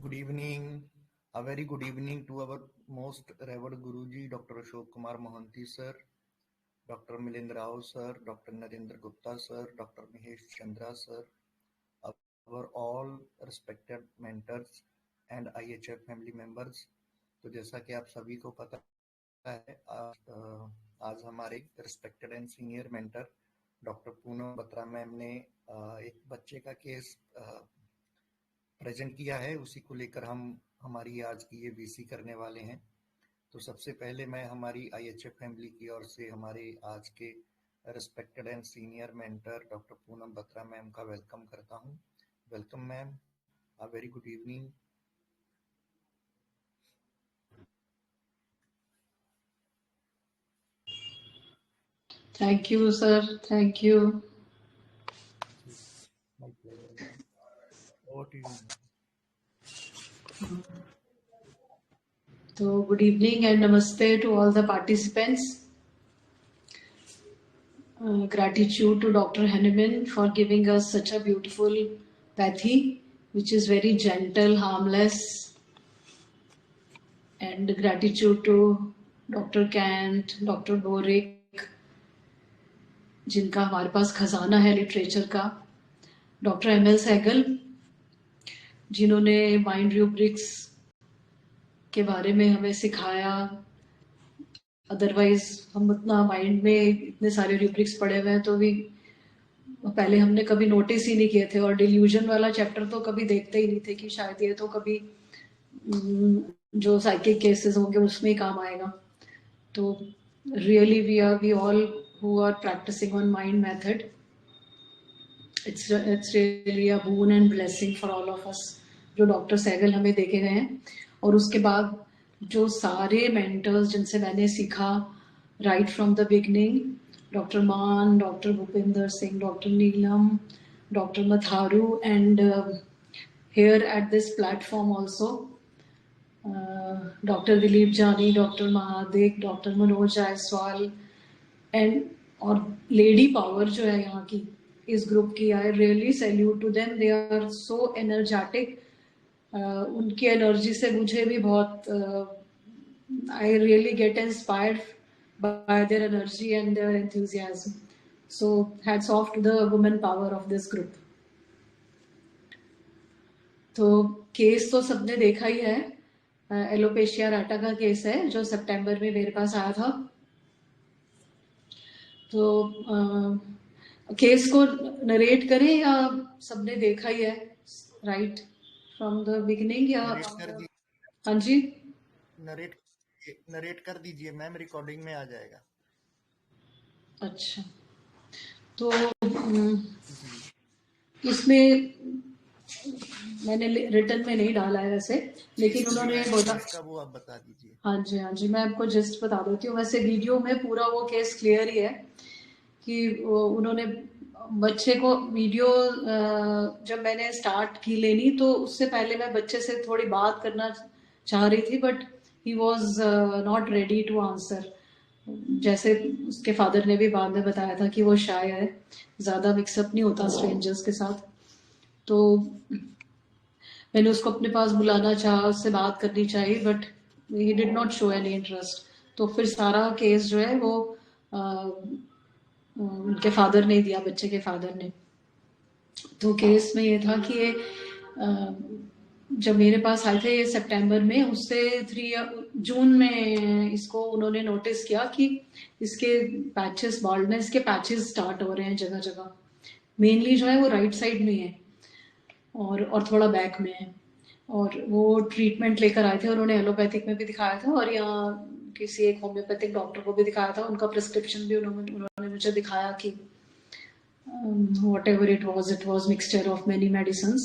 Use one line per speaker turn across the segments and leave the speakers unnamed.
Good evening, a very good evening to our most revered Guruji, Dr. Ashok Kumar Mohanty sir, Dr. Milind Rao sir, Dr. Narendra Gupta sir, Dr. Mahesh Chandra sir, our all respected mentors and IHF family members. तो जैसा कि आप सभी को पता है, आज हमारे respected and senior mentor doctor Poonam Batra ma'am ने एक बच्चे का केस प्रेजेंट किया है। उसी को लेकर हम हमारी आज की ये वीसी करने वाले हैं। तो सबसे पहले मैं हमारी IHF फैमिली की ओर से हमारे आज के respected and senior mentor doctor Poonam Batra ma'am का वेलकम करता हूँ। Welcome ma'am, a very good evening.
Thank you, sir. Thank you.
My pleasure. Over to you.
So, good evening and namaste to all the participants. Gratitude to Dr. Henneman for giving us such a beautiful pathy, which is very gentle, harmless. And gratitude to Dr. Kant, Dr. Borick, जिनका हमारे पास खजाना है literature का, doctor ML Sehgal, जिन्होंने mind rubrics के बारे में हमें सिखाया। अदरवाइज हम उतना माइंड में इतने सारे रूब्रिक्स पढ़े हुए हैं तो भी पहले हमने कभी नोटिस ही नहीं किए थे, और डिल्यूजन वाला चैप्टर तो कभी देखते ही नहीं थे कि शायद ये तो कभी जो साइकिक केसेस होंगे उसमें ही काम आएगा। तो really we all who are practicing on mind method, it's really a boon and blessing for all of us जो डॉक्टर सहगल हमें देके गए हैं। और उसके बाद जो सारे मेंटर्स जिनसे मैंने सीखा right from the beginning, doctor Maan, doctor Bhupinder Singh, doctor Neelam, doctor Matharu, and here at this platform also doctor Dilip Jani, doctor Mahadev, doctor Manoj Jaiswal, and और लेडी पावर जो है यहाँ की इस ग्रुप की, I really salute to them. They are so energetic. उनकी एनर्जी से मुझे भी बहुत I really get inspired by their energy and their enthusiasm. So hats of to the women power of this group. तो case तो सबने देखा ही है, एलोपेशिया राटा का केस है जो सितंबर में मेरे पास आया था। तो केस को नरेट करें या सबने देखा ही है राइट फ्रॉम द बिगिनिंग, या हाँ जी
नरेट कर दीजिए मैम, रिकॉर्डिंग में आ जाएगा।
अच्छा, तो इसमें मैंने रिटर्न में नहीं डाला है वैसे, लेकिन उन्होंने बोला
वो आप बता दीजिए।
हाँ जी, मैं आपको जस्ट बता देती हूँ। वैसे वीडियो में पूरा वो केस क्लियर ही है कि उन्होंने बच्चे को वीडियो जब मैंने स्टार्ट की लेनी तो उससे पहले मैं बच्चे से थोड़ी बात करना चाह रही थी, but he was not ready to answer. जैसे उसके फादर ने भी बाद में बताया था कि वो शाय है, ज़्यादा मिक्सअप नहीं होता स्ट्रेंजर्स के साथ। तो मैंने उसको अपने पास बुलाना चाहा, उससे बात करनी चाहिए, but he did not show any interest. तो फिर सारा केस जो है वो उनके फादर ने दिया, बच्चे के फादर ने। तो केस में ये था कि ये जब मेरे पास आए थे ये सितंबर में, उससे 3 जून में इसको उन्होंने नोटिस किया कि इसके पैचेस, बाल्डनेस के पैचेस स्टार्ट हो रहे हैं जगह जगह। मेनली जो है वो राइट साइड में है और थोड़ा बैक में है। और वो ट्रीटमेंट लेकर आए थे, उन्होंने एलोपैथिक में भी दिखाया था और यहाँ किसी एक होम्योपैथिक डॉक्टर को भी दिखाया था। उनका प्रिस्क्रिप्शन भी उन्होंने मुझे दिखाया कि whatever it was mixture of many medicines।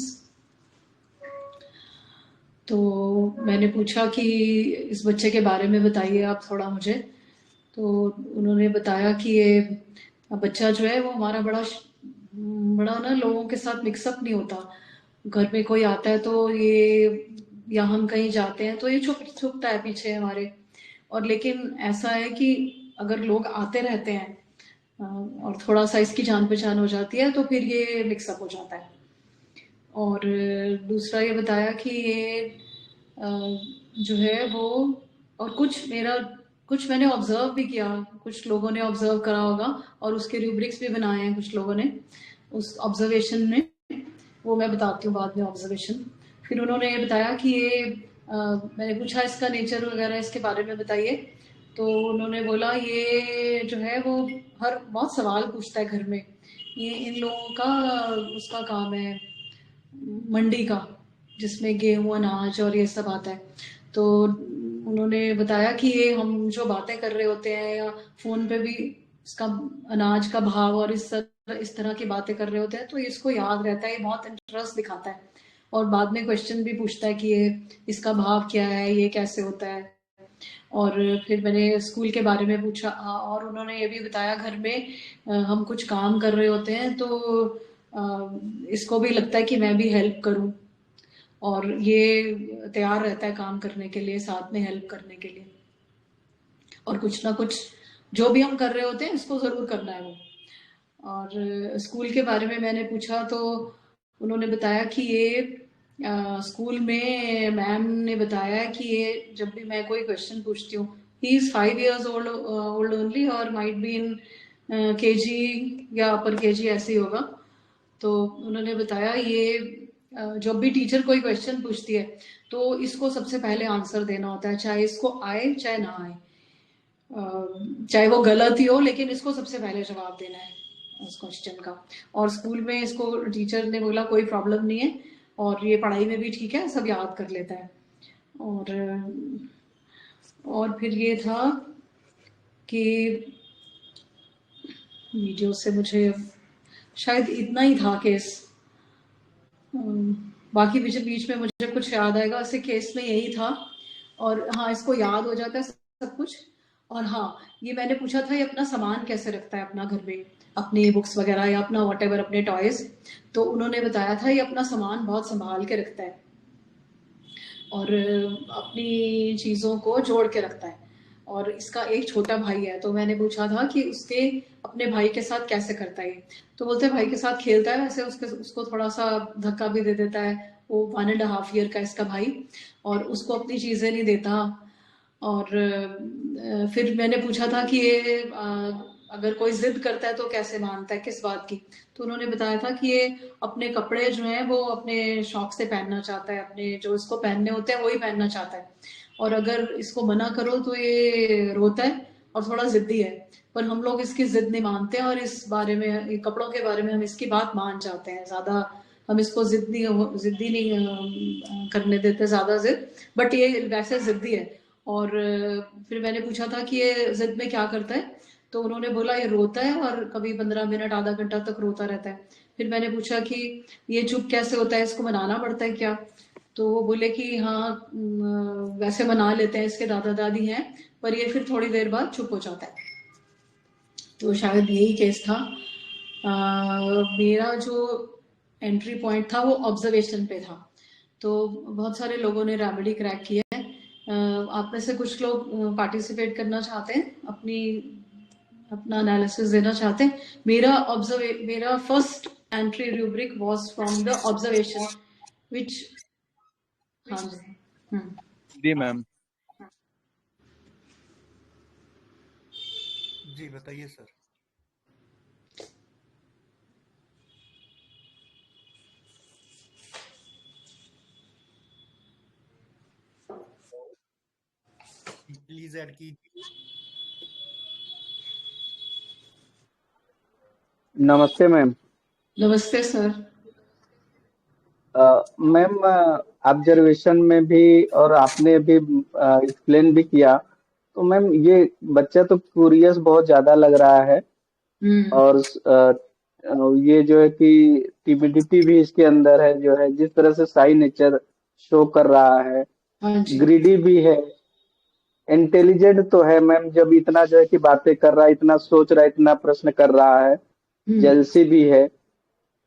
तो मैंने पूछा कि इस बच्चे के बारे में बताइए आप थोड़ा मुझे। तो उन्होंने बताया कि ये बच्चा जो है वो हमारा बड़ा ना लोगों के साथ मिक्सअप नहीं होता। घर में कोई आता है तो ये, या हम कहीं जाते हैं तो ये छुपता है पीछे हमारे। और लेकिन ऐसा है कि अगर लोग आते रहते हैं और थोड़ा सा इसकी जान पहचान हो जाती है तो फिर ये मिक्सअप हो जाता है। और दूसरा ये बताया कि ये जो है वो, और कुछ मैंने ऑब्जर्व भी किया, कुछ लोगों ने ऑब्जर्व करा होगा और उसके रूब्रिक्स भी बनाए हैं कुछ लोगों ने उस ऑब्जर्वेशन में, वो मैं बताती हूँ बाद में ऑब्जर्वेशन। फिर उन्होंने ये बताया कि ये मैंने पूछा इसका नेचर वगैरह इसके बारे में बताइए, तो उन्होंने बोला ये जो है वो हर बहुत सवाल पूछता है घर में, ये इन लोगों का उसका काम है मंडी का, जिसमें गेहूं अनाज और ये सब आता है। तो उन्होंने बताया कि ये हम जो बातें कर रहे होते हैं या फोन पे भी इसका अनाज का भाव और इस तरह की बातें कर रहे होते हैं, तो इसको याद रहता है, ये बहुत इंटरेस्ट दिखाता है और बाद में क्वेश्चन भी पूछता है कि ये इसका भाव क्या है, ये कैसे होता है। और फिर मैंने स्कूल के बारे में पूछा, और उन्होंने ये भी बताया घर में हम कुछ काम कर रहे होते हैं तो इसको भी लगता है कि मैं भी हेल्प करूं, और ये तैयार रहता है काम करने के लिए, साथ में हेल्प करने के लिए, और कुछ ना कुछ जो भी हम कर रहे होते हैं इसको जरूर करना है वो। और स्कूल के बारे में मैंने पूछा तो उन्होंने बताया कि ये स्कूल में मैम ने बताया कि ये जब भी मैं कोई क्वेश्चन पूछती हूँ, he is 5 years old only और माइट बी इन केजी या अपर केजी ऐसे ही होगा। तो उन्होंने बताया ये जब भी टीचर कोई क्वेश्चन पूछती है तो इसको सबसे पहले आंसर देना होता है, चाहे इसको आए चाहे ना आए, चाहे वो गलत ही हो, लेकिन इसको सबसे पहले जवाब देना है उस क्वेश्चन का। और स्कूल में इसको टीचर ने बोला कोई प्रॉब्लम नहीं है और ये पढ़ाई में भी ठीक है, सब याद कर लेता है। और फिर ये था कि वीडियो से मुझे शायद इतना ही था केस, बाकी बीच बीच में मुझे कुछ याद आएगा, ऐसे केस में यही था। और हाँ, इसको याद हो जाता है सब कुछ। और हाँ, ये मैंने पूछा था ये अपना सामान कैसे रखता है अपना घर में, अपनी बुक्स वगैरह या अपना वॉटेवर अपने टॉयज, तो उन्होंने बताया था ये अपना सामान बहुत संभाल के रखता है और अपनी चीज़ों को जोड़ के रखता है। और इसका एक छोटा भाई है, तो मैंने पूछा था कि उसके अपने भाई के साथ कैसे करता है, तो बोलते भाई के साथ खेलता है वैसे, उसको थोड़ा सा धक्का भी दे देता है, वो 1.5 year का इसका भाई, और उसको अपनी चीज़ें नहीं देता। और फिर मैंने पूछा था कि ये अगर कोई जिद करता है तो कैसे मानता है, किस बात की, तो उन्होंने बताया था कि ये अपने कपड़े जो हैं वो अपने शौक से पहनना चाहता है, अपने जो इसको पहनने होते हैं वही पहनना चाहता है, और अगर इसको मना करो तो ये रोता है और थोड़ा जिद्दी है, पर हम लोग इसकी जिद नहीं मानते और इस बारे में, कपड़ों के बारे में हम इसकी बात मान जाते हैं ज्यादा, हम इसको जिद्दी नहीं करने देते ज्यादा जिद, बट ये वैसे जिद्दी है। और फिर मैंने पूछा था कि ये जिद में क्या करता है, तो उन्होंने बोला ये रोता है और कभी 15 मिनट आधा घंटा तक रोता रहता है। फिर मैंने पूछा कि ये चुप कैसे होता है, इसको मनाना पड़ता है क्या, तो वो बोले कि हाँ वैसे मना लेते हैं, इसके दादा दादी हैं, पर ये फिर थोड़ी देर बाद चुप हो जाता है। तो शायद यही केस था। मेरा जो एंट्री पॉइंट था वो ऑब्जर्वेशन पे था। तो बहुत सारे लोगों ने रेमेडी क्रैक किया है, आप में से कुछ लोग पार्टिसिपेट करना चाहते हैं, अपना एनालिसिस देना चाहते हैं। मेरा first entry rubric was from the observation which, हाँ जी।
जी मैम।
जी बताइए सर। प्लीज ऐड कीजिए।
नमस्ते मैम।
नमस्ते सर।
मैम, ऑब्जर्वेशन में भी और आपने भी एक्सप्लेन भी किया, तो मैम ये बच्चा तो क्यूरियस बहुत ज्यादा लग रहा है, और ये जो है कि टिमिडिटी भी इसके अंदर है, जो है जिस तरह से साई नेचर शो कर रहा है,
हाँ जी।
ग्रीडी भी है, इंटेलिजेंट तो है मैम, जब इतना जो है कि बातें कर रहा है, इतना सोच रहा है, इतना प्रश्न कर रहा है, जेलसी भी है।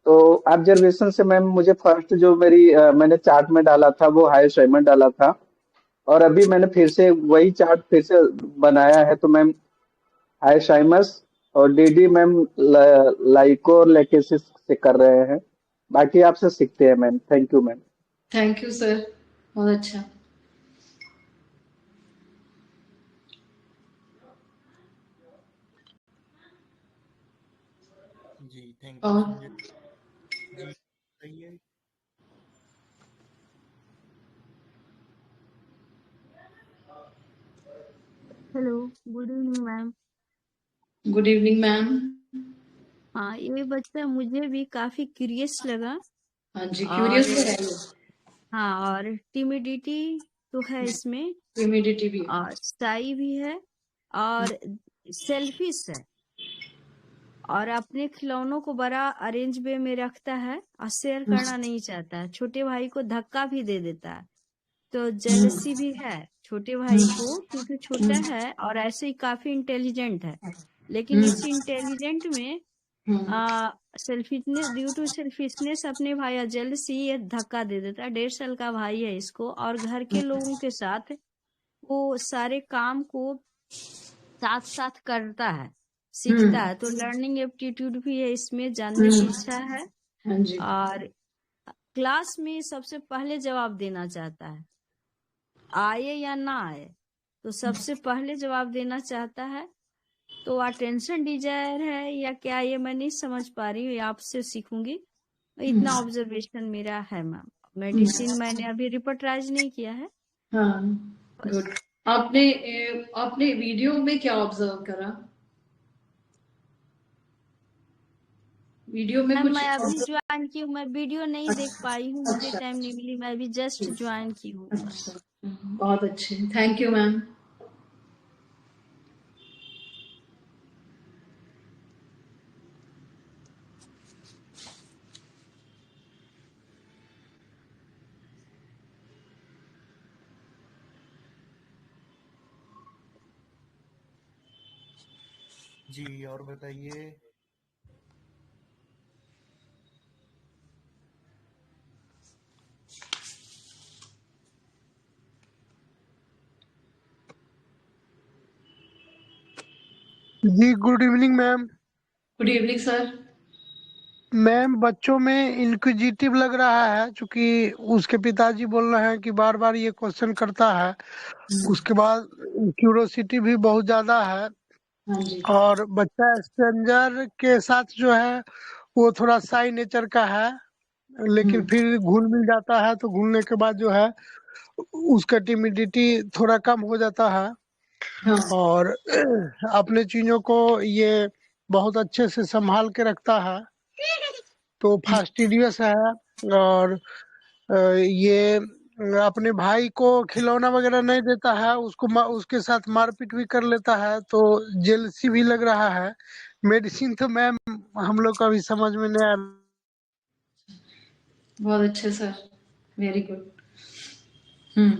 तो ऑब्जर्वेशन से मैम मुझे फर्स्ट जो मैंने चार्ट में डाला था वो हाई साइमन डाला था, और अभी मैंने फिर से वही चार्ट फिर से बनाया है, तो मैम हाई साइमस और डीडी मैम लाइको और लेकेसिस से कर रहे हैं। बाकी आपसे सीखते हैं ma'am. Thank you ma'am.
Thank you sir, बहुत अच्छा।
जी थैंक यू
और
संजय जी, बताइए।
Hello, good evening ma'am.
Good evening ma'am.
हाँ, ये बच्चा मुझे भी काफी क्यूरियस लगा।
हाँ जी,
और
क्यूरियस तो है ये,
हाँ, और टिमिडिटी तो है इसमें,
ह्यूमिडिटी भी है।
और शाई भी है, और सेल्फिश है, और अपने खिलौनों को बड़ा अरेंज वे में रखता है और शेयर करना नहीं चाहता है। छोटे भाई को धक्का भी दे देता है। तो जेलसी भी है छोटे भाई को, क्योंकि छोटा है और ऐसे ही काफी इंटेलिजेंट है। लेकिन इस इंटेलिजेंट में सेल्फिशनेस, ड्यू टू सेल्फिशनेस अपने भाई जेलसी ये धक्का दे देता है। 1.5 साल का भाई है इसको, और घर के लोगों के साथ वो सारे काम को साथ साथ करता है, सीखता है। तो लर्निंग एप्टीट्यूड भी है इसमें, जानने की इच्छा है।
हाँ जी।
और क्लास में सबसे पहले जवाब देना चाहता है, आए या ना आए, तो सबसे पहले जवाब देना चाहता है। तो अटेंशन डिजायर है या क्या, ये मैं नहीं समझ पा रही हूँ, आपसे सीखूंगी। इतना ऑब्जर्वेशन मेरा है मैम। मेडिसिन मैंने अभी रिपोर्टराइज नहीं किया है।
हाँ,
बस।
गुड। आपने वीडियो में क्या ऑब्जर्व करा? वीडियो में
मैम
कुछ
मैं अभी
observe-
ज्वाइन की हूँ, मैं वीडियो नहीं देख पाई हूँ, मुझे
अच्छा,
टाइम नहीं मिली, मैं अभी जस्ट ज्वाइन की हूँ बस।
अच्छा, बहुत अच्छे, थैंक यू मैम।
जी और बताइए।
जी good evening ma'am.
Good evening sir.
Ma'am बच्चों में इंक्विजिटिव लग रहा है, क्योंकि उसके पिताजी बोल रहे हैं कि बार बार ये क्वेश्चन करता है। उसके बाद क्यूरोसिटी भी बहुत ज्यादा है।
हाँ जी।
और बच्चा स्ट्रेंजर के साथ जो है वो थोड़ा साई नेचर का है, लेकिन फिर घुल मिल जाता है, तो घुलने के बाद जो है उसका टिमिडिटी थोड़ा कम हो जाता है।
हाँ।
और अपने चीजों को ये बहुत अच्छे से संभाल के रखता है, तो फास्टिडियस है। और ये अपने भाई को खिलौना वगैरह नहीं देता है, उसके साथ मारपीट भी कर लेता है, तो जेलसी भी लग रहा है। मेडिसिन तो मैम हम लोग को अभी समझ में नहीं आ
बहुत अच्छे सर, वेरी गुड। हम्म।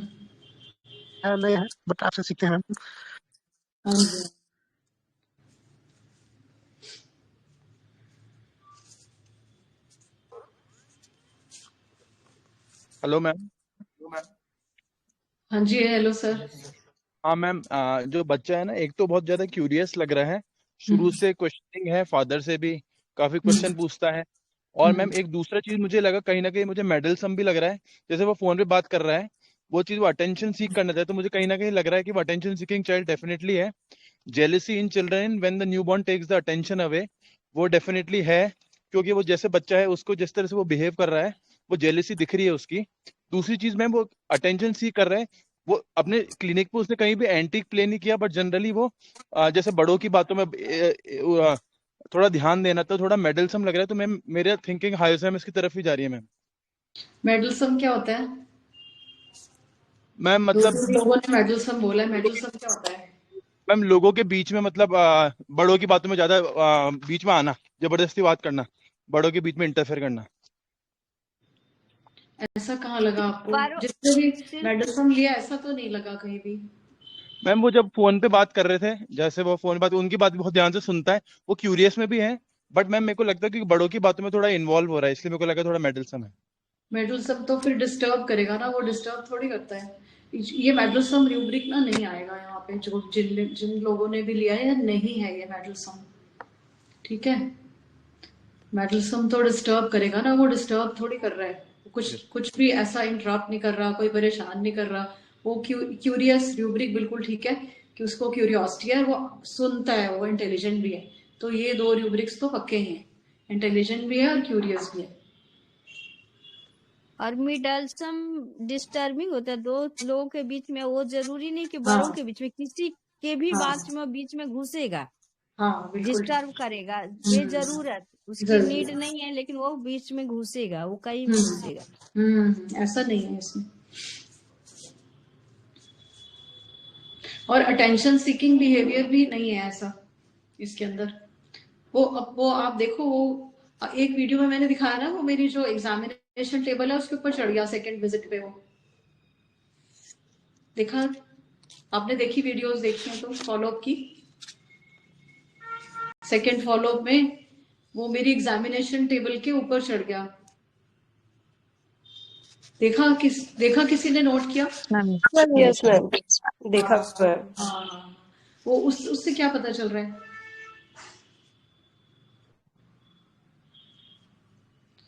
रहा है, नहीं है, बट आपसे सीखते हैं मैम।
हाँ जी।
Hello ma'am.
हाँ जी, हेलो सर।
यस
हाँ मैम, जो बच्चा है ना, एक तो बहुत ज्यादा क्यूरियस लग रहा है, शुरू से क्वेश्चनिंग है, फादर से भी काफी क्वेश्चन पूछता है। और मैम एक दूसरा चीज मुझे लगा, कहीं ना कहीं मुझे मेडलसम भी लग रहा है। जैसे वो फोन पे बात कर रहा है, वो चीज वो अटेंशन सीख करना चाहता है, तो मुझे कहीं ना कहीं लग रहा है कि वो अटेंशन सीकिंग चाइल्ड डेफिनेटली है। Jealousy in children when the newborn takes the attention away, वो डेफिनेटली है। क्योंकि वो जैसे बच्चा है, उसको जिस तरह से वो बिहेव कर रहा है, वो जेलिसी दिख रही है उसकी। दूसरी चीज मैम, वो अटेंशन सीख कर रहा है। वो अपने क्लिनिक पे उसने कहीं भी एंटीक प्ले नहीं किया, बट जनरली वो जैसे बड़ों की बातों में थोड़ा ध्यान देना, तो थोड़ा मेडलसम लग रहा है। तो मैम मेरे थिंकिंग हाइसम की तरफ ही जा रही है मैम।
मेडलसम क्या होता है?
मैम
दो
मतलब,
तीन लोगों ने मेडलसम बोला है, मेडलसम क्या होता है?
मैम लोगों के बीच में मतलब बड़ों की बातों में ज्यादा बीच में आना, जबरदस्ती बात करना, बड़ों के बीच में इंटरफेयर करना।
ऐसा कहाँ लगा आपको?
पर
जिसने भी
सिर्फ
मेडलसम लिया ऐसा तो नहीं लगा कहीं भी।
मैम वो जब फोन पे बात कर रहे थे, जैसे वो फोन बात, उनकी बात भी बहुत ध्यान से सुनता है, वो क्यूरियस में भी है। बट मैम मेरे को लगता है कि बड़ों की बातों में थोड़ा इन्वॉल्व हो रहा है, इसलिए मेरे को लगा थोड़ा मेडलसम है।
मेडलसम तो फिर डिस्टर्ब करेगा ना, वो डिस्टर्ब थोड़ी करता है। ये मेडलसम रूब्रिक ना नहीं आएगा यहाँ पे, जो जिन जिन लोगों ने भी लिया है नहीं है ये मेडलसम। ठीक है। मेटलसम तो डिस्टर्ब करेगा ना, वो डिस्टर्ब थोड़ी कर रहा है, कुछ
Yes.
कुछ भी ऐसा इंटरप्ट नहीं कर रहा, कोई परेशान नहीं कर रहा। वो क्यूरियस रूब्रिक बिल्कुल ठीक है कि उसको क्यूरियोसिटी है, वो सुनता है, वो इंटेलिजेंट भी है। तो ये दो रूब्रिक्स तो पक्के ही हैं, इंटेलिजेंट भी है और क्यूरियस भी है।
और मिडलसम डिस्टर्बिंग होता है दो लोगों के बीच में, वो जरूरी नहीं कि
हाँ
बड़ों के बीच में, किसी के भी
हाँ
बीच में घुसेगा,
हाँ बिल्कुल ठीक।
डिस्टर्ब करेगा बेजरूरत, उसकी नीड
जरूर।
नहीं है लेकिन वो बीच में घुसेगा, वो कहीं भी घुसेगा।
ऐसा नहीं है इसमें। और अटेंशन सीकिंग बिहेवियर भी नहीं है ऐसा इसके अंदर। वो आप देखो, वो एक वीडियो में मैंने दिखाया ना, वो मेरी जो एग्जामिनेशन टेबल है उसके ऊपर चढ़ गया सेकंड विजिट पे। वो देखा आपने, देखी वीडियोस देखी हैं तो फॉलोअप की, सेकंड फॉलोअप में वो मेरी एग्जामिनेशन टेबल के ऊपर चढ़ गया। देखा किसी ने नोट किया?
मैम
यस मैम, देखा हुआ है।
हाँ, वो उससे क्या पता चल रहा है?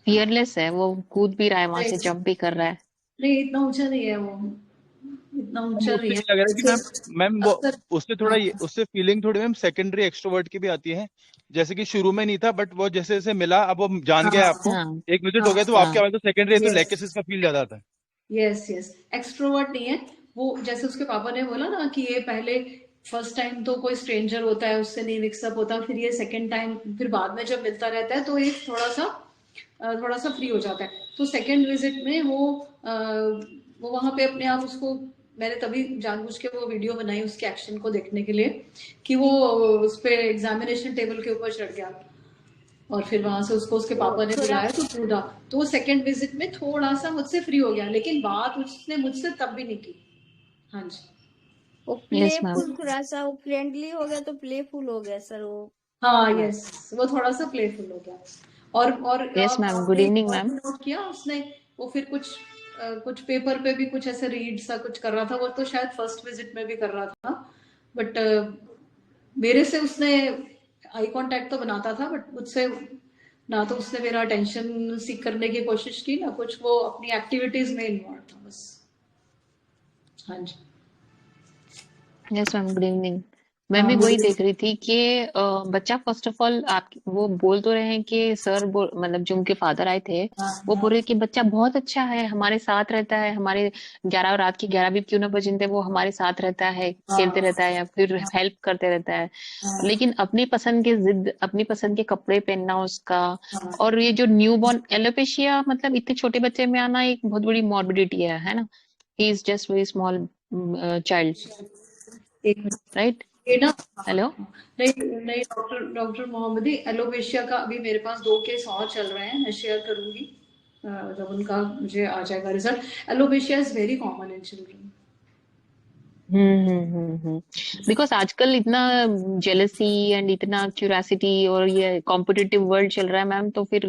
फियरलेस है, वो कूद भी रहा है, वहां से जंप भी कर रहा है।
नहीं, इतना ऊंचा नहीं है वो, इतना ऊंचा नहीं
उससे
है।
ये लग रहा है कि मैम वो
अक्सर
उससे थोड़ा उससे फीलिंग थोड़ी मैम सेकेंडरी एक्सट्रोवर्ट की भी आती है, जैसे कि शुरू में नहीं था बट वो जैसे जैसे मिला, अब वो जान गया आपको,
हाँ
एक विजिट
हाँ
हो गया तो
हाँ
आपके आवाज तो सेकेंडरी है, तो
यस
लैकेसिस का फील ज्यादा आता है।
यस एक्सट्रोवर्ट नहीं है वो। जैसे उसके पापा ने बोला ना कि ये पहले फर्स्ट टाइम तो कोई स्ट्रेंजर होता है, उससे नहीं मिक्सअप होता, फिर ये सेकंड टाइम, फिर बाद में जब मिलता रहता है तो ये थोड़ा सा फ्री हो जाता है। तो सेकंड विजिट में वो वहां पे अपने आप उसको, मैंने तभी जानबूझ के वो वीडियो बनाई उसके एक्शन को देखने के लिए, कि वो उस पे एग्जामिनेशन टेबल के ऊपर चढ़ गया और फिर वहां से उसको उसके पापा ने
थोड़ा
बुलाया तो कूदा। तो वो सेकंड विजिट में थोड़ा सा मुझसे फ्री हो गया, लेकिन बात उसने मुझसे तब भी नहीं की। हाँ जी।
वो
यस मैम।
प्लेफुल, थोड़ा सा वो फ्रेंडली हो गया तो प्लेफुल हो गया सर वो।
हाँ
हाँ।
यस, वो थोड़ा सा प्लेफुल हो गया। और
यस मैम, गुड
आपने एक
इवनिंग
और
मैम।
भी नोट किया उसने, वो फिर कुछ पेपर पे भी कुछ ऐसे रीड सा कुछ कर रहा था, वो तो शायद फर्स्ट विजिट में भी कर रहा था, बट मेरे से उसने आई कांटेक्ट तो बनाता था, बट मुझसे ना तो उसने मेरा अटेंशन सीख करने की कोशिश की, ना कुछ, वो अपनी एक्टिविटीज में इन्वॉल्व था बस। हाँ जी।
Yes ma'am, good evening. मैं भी
हाँ
वही देख रही थी कि बच्चा फर्स्ट ऑफ ऑल, आप वो बोल तो रहे हैं कि सर मतलब जो उनके फादर आए थे वो बोल रहे कि बच्चा बहुत अच्छा है, हमारे साथ रहता है, हमारे 11 रात के 11 भी क्यों ना बजे थे वो हमारे साथ रहता है, खेलते रहता है या फिर हेल्प करते रहता है। लेकिन अपनी पसंद की जिद, अपनी पसंद के कपड़े पहनना उसका, और ये जो न्यू बॉर्न एलोपेशिया, मतलब इतने छोटे बच्चे में आना एक बहुत बड़ी मॉर्बिडिटी है ना। He is just very small child,
एक मिनट,
राइट?
ये ना,
हेलो।
नहीं नहीं, डॉक्टर मोहम्मदी, एलोपेशिया का अभी मेरे पास 2 केस और चल रहे हैं, मैं शेयर करूंगी जब उनका मुझे आ जाएगा result. Alopecia is very common in children.
Because आजकल इतना जेलसी एंड इतना क्यूरियोसिटी और ये कॉम्पिटिटिव वर्ल्ड चल रहा है मैम, तो फिर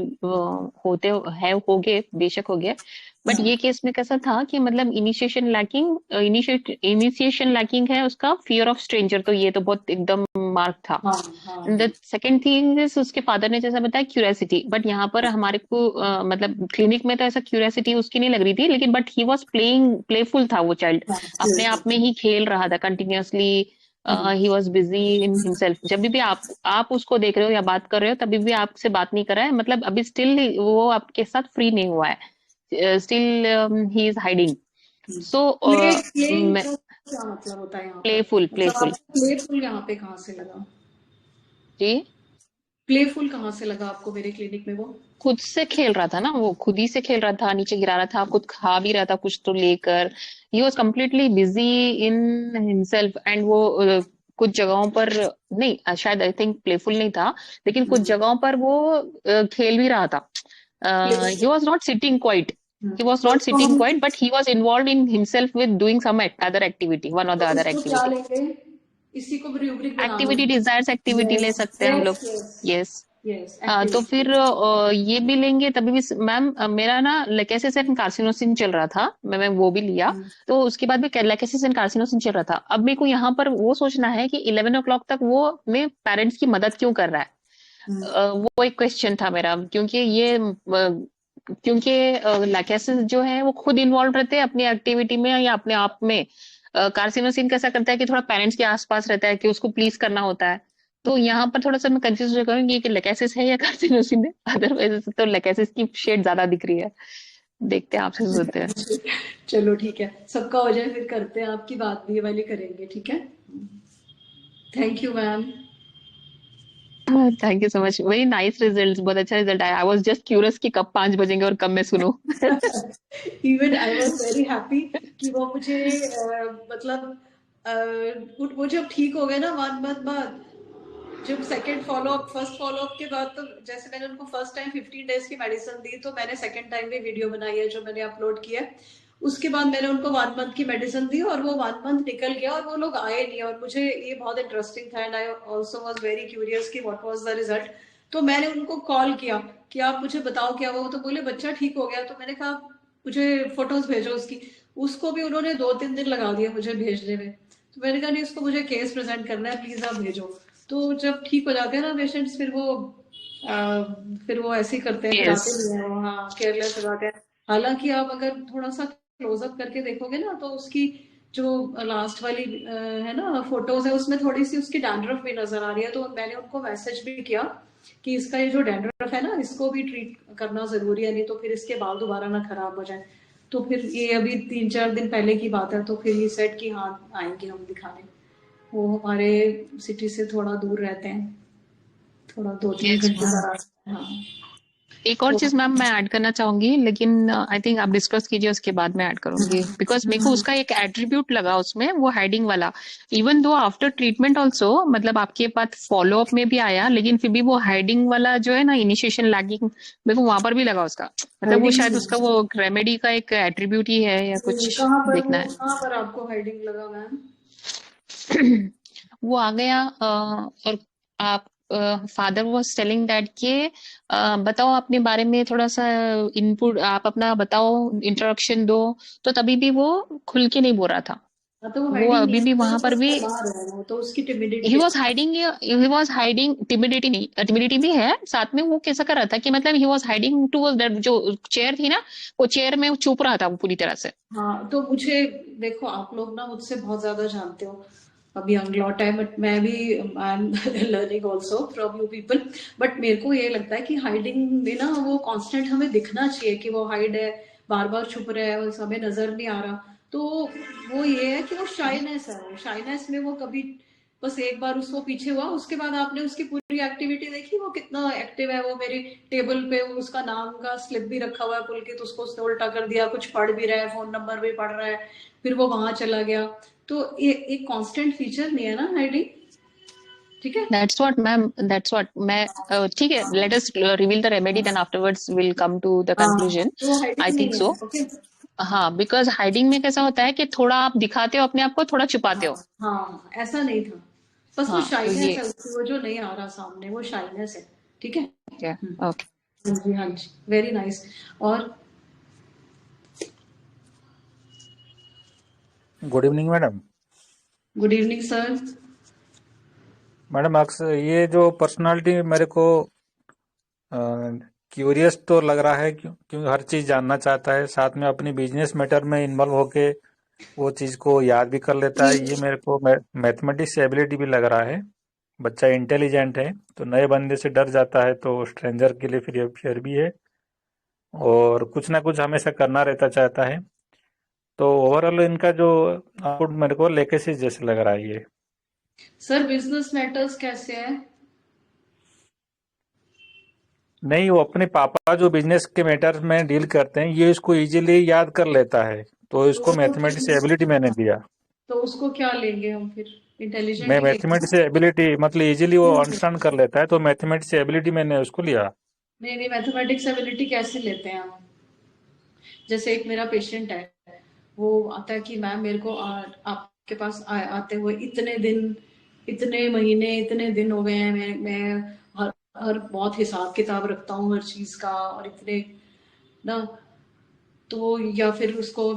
होते है, हो गए, बेशक हो गए। बट ये केस में कैसा था कि मतलब इनिशिएशन लैकिंग है उसका, फियर ऑफ स्ट्रेंजर, तो ये तो बहुत एकदम मार्क था।
हाँ हाँ
द सेकेंड थिंग इज उसके फादर ने जैसा बताया क्यूरियोसिटी, बट यहाँ पर हमारे को मतलब क्लिनिक में तो ऐसा क्यूरियोसिटी उसकी नहीं लग रही थी, लेकिन बट ही वॉज प्लेफुल था वो चाइल्ड, अपने आप में ही खेल रहा था continuously. He was busy in himself. जब भी आप उसको देख रहे हो या बात कर रहे हो, तभी भी आपसे बात नहीं कर रहा है, मतलब अभी स्टिल वो आपके साथ फ्री नहीं हुआ है, still he is hiding. So
playing क्या मतलब होता है यहाँ पर?
प्लेफुल
मतलब आपको प्लेफुल यहाँ पे कहाँ से लगा?
जी,
प्लेफुल कहाँ से लगा आपको मेरे क्लिनिक में? वो
खुद से खेल रहा था ना, वो खुद ही से खेल रहा था, नीचे गिरा रहा था, खुद खा भी रहा था कुछ तो लेकर। He was completely busy in himself and वो कुछ जगहों पर नहीं, शायद आई थिंक प्लेफुल नहीं था, लेकिन कुछ जगहों पर वो खेल भी रहा था। ही was not sitting quite, he was
तो
not
इसको
sitting
हम
quiet, but he was involved in himself with doing some other activity, one or the other
इसको क्या
activity.
लेंगे? इसी को रूब्रिक बना लो।
एक्टिविटी, डिजायर्स एक्टिविटी ले सकते हैं हम लोग।
Yes
yes.
यस
तो फिर ये भी लेंगे तभी भी मैम, मेरा ना लेकेसिस एंड कार्सिनोसिन चल रहा था, मैं वो भी लिया, तो उसके बाद भी लेकेसिस एंड कार्सिनोसिन चल रहा था। अब मेरे को यहाँ पर वो सोचना है कि 11 o'clock तक वो में पेरेंट्स की मदद क्यों कर रहा है, वो एक क्वेश्चन था मेरा, क्योंकि लैकेसिस जो है वो खुद इन्वॉल्व रहते हैं अपनी एक्टिविटी में या अपने आप में। कार्सिनोसिन कैसा करता है कि थोड़ा पेरेंट्स के आसपास रहता है कि उसको प्लीज करना होता है। तो यहाँ पर थोड़ा सा मैं कंफ्यूज हो गई कि लैकेसिस है या कार्सिनोसिन है। अदरवाइज तो लैकेसिस की शेड ज्यादा दिख रही है। देखते हैं, आपसे सुनते हैं।
चलो ठीक है, सबका हो जाए फिर करते हैं, आपकी बात भी ये वाली करेंगे, ठीक है। Thank you ma'am.
Thank you so much, very nice result, बहुत अच्छा रिजल्ट आया। आई वाज जस्ट क्यूरियस कि कब 5 बजेंगे और कब मैं सुनूं।
Even I was very happy कि वो मुझे मतलब वो जब ठीक हो गए ना 1 मंथ बाद, जब सेकंड फॉलोअप, फर्स्ट फॉलोअप के बाद, तो जैसे मैंने उनको फर्स्ट टाइम 15 डेज की मेडिसिन दी, तो मैंने सेकंड टाइम भी वीडियो बनाई है जो मैंने अपलोड किया है। उसके बाद मैंने उनको 1 मंथ की मेडिसिन दी और वो 1 मंथ निकल गया और वो लोग आए नहीं, और मुझे ये बहुत इंटरेस्टिंग था and I also was very curious कि व्हाट वाज द रिजल्ट। तो मैंने उनको कॉल किया कि आप मुझे बताओ क्या हुआ। तो बोले बच्चा ठीक हो गया। तो मैंने कहा मुझे फोटोज भेजो उसकी। उसको भी उन्होंने 2-3 दिन लगा दिया मुझे भेजने में। तो मैंने कहा नहीं, इसको मुझे केस प्रेजेंट करना है, प्लीज आप भेजो। तो जब ठीक हो जाते हैं ना पेशेंट्स, फिर वो ऐसे ही करते हैं, फिर
यस,
आते नहीं है, हाँ केयरलेस हो जाते हैं। हालांकि आप अगर थोड़ा सा क्लोजअप करके देखोगे ना, तो उसकी जो लास्ट वाली है ना फोटोज है, उसमें थोड़ी सी उसकी डैंड्रफ भी नजर आ रही है। तो मैंने उनको मैसेज भी किया कि इसका ये जो डैंड्रफ है ना, इसको भी ट्रीट करना जरूरी है, नहीं तो फिर इसके बाल दोबारा ना खराब हो जाए। तो फिर ये अभी 3-4 दिन पहले की बात है, तो फिर ये सेट कि हाँ आएंगे हम दिखाने। वो हमारे सिटी से थोड़ा दूर रहते हैं, थोड़ा 2-3
यस
घंटे
मैम।
का रास्ता है। हाँ
एक और
तो
चीज मैम मैं ऐड करना चाहूंगी, लेकिन आई थिंक आप डिस्कस कीजिए, उसके बाद मैं ऐड करूंगी। बिकॉज मेरे को उसका एक एट्रीब्यूट लगा उसमें, वो हाइडिंग वाला। Even though after treatment also, मतलब आपके पास फॉलो अप में भी आया, लेकिन फिर भी वो हाइडिंग वाला जो है ना, इनिशिएशन लैगिंग, मेरे को वहां पर भी लगा उसका। मतलब वो शायद उसका वो रेमेडी का एक एट्रीब्यूट ही है या कुछ
कहाँ पर,
देखना
वो
है।
कहाँ पर आपको हेडिंग लगा मैम?
वो आ गया और आप फादर वाज टेलिंग दैट कि बताओ अपने बारे में थोड़ा सा इनपुट, आप अपना बताओ, इंट्रोडक्शन दो। तो तभी भी वो खुल के नहीं बोल रहा था।
तो वो
वो
हेडिंग नहीं
अभी भी
है,
वहां
वो
पर
बस
भी
फैला रहा है, वो तो उसकी टिमिडिटी
ही
है।
वॉज हाइडिंग, टिमिडिटी नहीं, टिमिडिटी भी है साथ में। वो कैसा कर रहा था कि मतलब he was hiding towards that, जो चेयर थी ना, वो चेयर में छुप रहा था वो पूरी तरह से।
हाँ तो मुझे देखो, आप लोग ना मुझसे बहुत ज्यादा जानते हो, अभी यंग लॉट है, बट मैं भी I am learning also from you people. But मेरे को ये लगता है कि हाइडिंग में ना वो कांस्टेंट हमें दिखना चाहिए कि वो हाइड है, बार बार छुप रहा है और हमें नजर नहीं आ रहा। तो वो ये है कि वो शाइनेस है, वो शाइनेस में वो कभी बस एक बार उसको पीछे हुआ, उसके बाद आपने उसकी पूरी एक्टिविटी देखी, वो कितना एक्टिव है। वो मेरी टेबल पे उसका नाम का स्लिप भी रखा हुआ है पुलकित, उसको उसने उल्टा कर दिया, कुछ पढ़ भी रहा है, फोन नंबर भी पढ़ रहा है, फिर वो वहां चला गया। तो ये एक कांस्टेंट फीचर नहीं है ना हाइडिंग, ठीक है।
That's what ma'am, that's what मैं ठीक है, let us reveal the remedy, then afterwards will come to the
हाँ
कंक्लूजन।
तो
आई
हाइडिंग
थिंक
नहीं है,
सो।
ओके।
हाँ, बिकॉज हाइडिंग में कैसा होता है कि थोड़ा आप दिखाते हो अपने आप को, थोड़ा छुपाते हो।
हाँ ऐसा नहीं था, बस वो
हाँ, तो
शाइनेस
ये
है उसकी, वो जो नहीं आ रहा सामने, वो शाइनेस है, ठीक है।
है। ओके।
हाँ जी, हाँ जी, वेरी नाइस। और
good evening madam.
Good evening sir.
Madam अक्सर ये जो पर्सनालिटी मेरे को क्यूरियस तो लग रहा है, क्योंकि हर चीज़ जानना चाहता है, साथ में अपनी बिजनेस मैटर में इन्वॉल्व होके वो चीज़ को याद भी कर लेता है। ये मेरे को मैथमेटिक्स एबिलिटी भी लग रहा है। बच्चा इंटेलिजेंट है, तो नए बंदे से डर जाता है, तो स्ट्रेंजर के लिए फिर भी है, और कुछ ना कुछ हमेशा करना रहता चाहता है। तो ओवरऑल इनका जो आउटपुट मेरे को लेकेसिस जैसे लग रहा है ये।
सर बिजनेस मैटर्स कैसे है?
नहीं, वो अपने पापा जो बिजनेस के मैटर्स में डील करते हैं, ये इसको इजीली याद कर लेता है, तो इसको मैथमेटिक्स एबिलिटी मैंने दिया।
तो उसको क्या लेंगे हम फिर, इंटेलिजेंट
मैं
ही लेंगे ना?
मैथमेटिक्स एबिलिटी मतलब इजीली वो अंडरस्टैंड कर लेता है, तो मैथमेटिक्स एबिलिटी मैंने उसको लिया।
नहीं नहीं, मैथमेटिक्स एबिलिटी कैसे लेते हैं हम? जैसे एक मेरा पेशेंट है, वो आता है कि मैम मेरे को आपके पास आते हुए इतने दिन, इतने महीने, इतने दिन हो गए हैं, मैं हर हर बहुत हिसाब किताब रखता हूँ हर चीज का, और इतने ना, तो या फिर उसको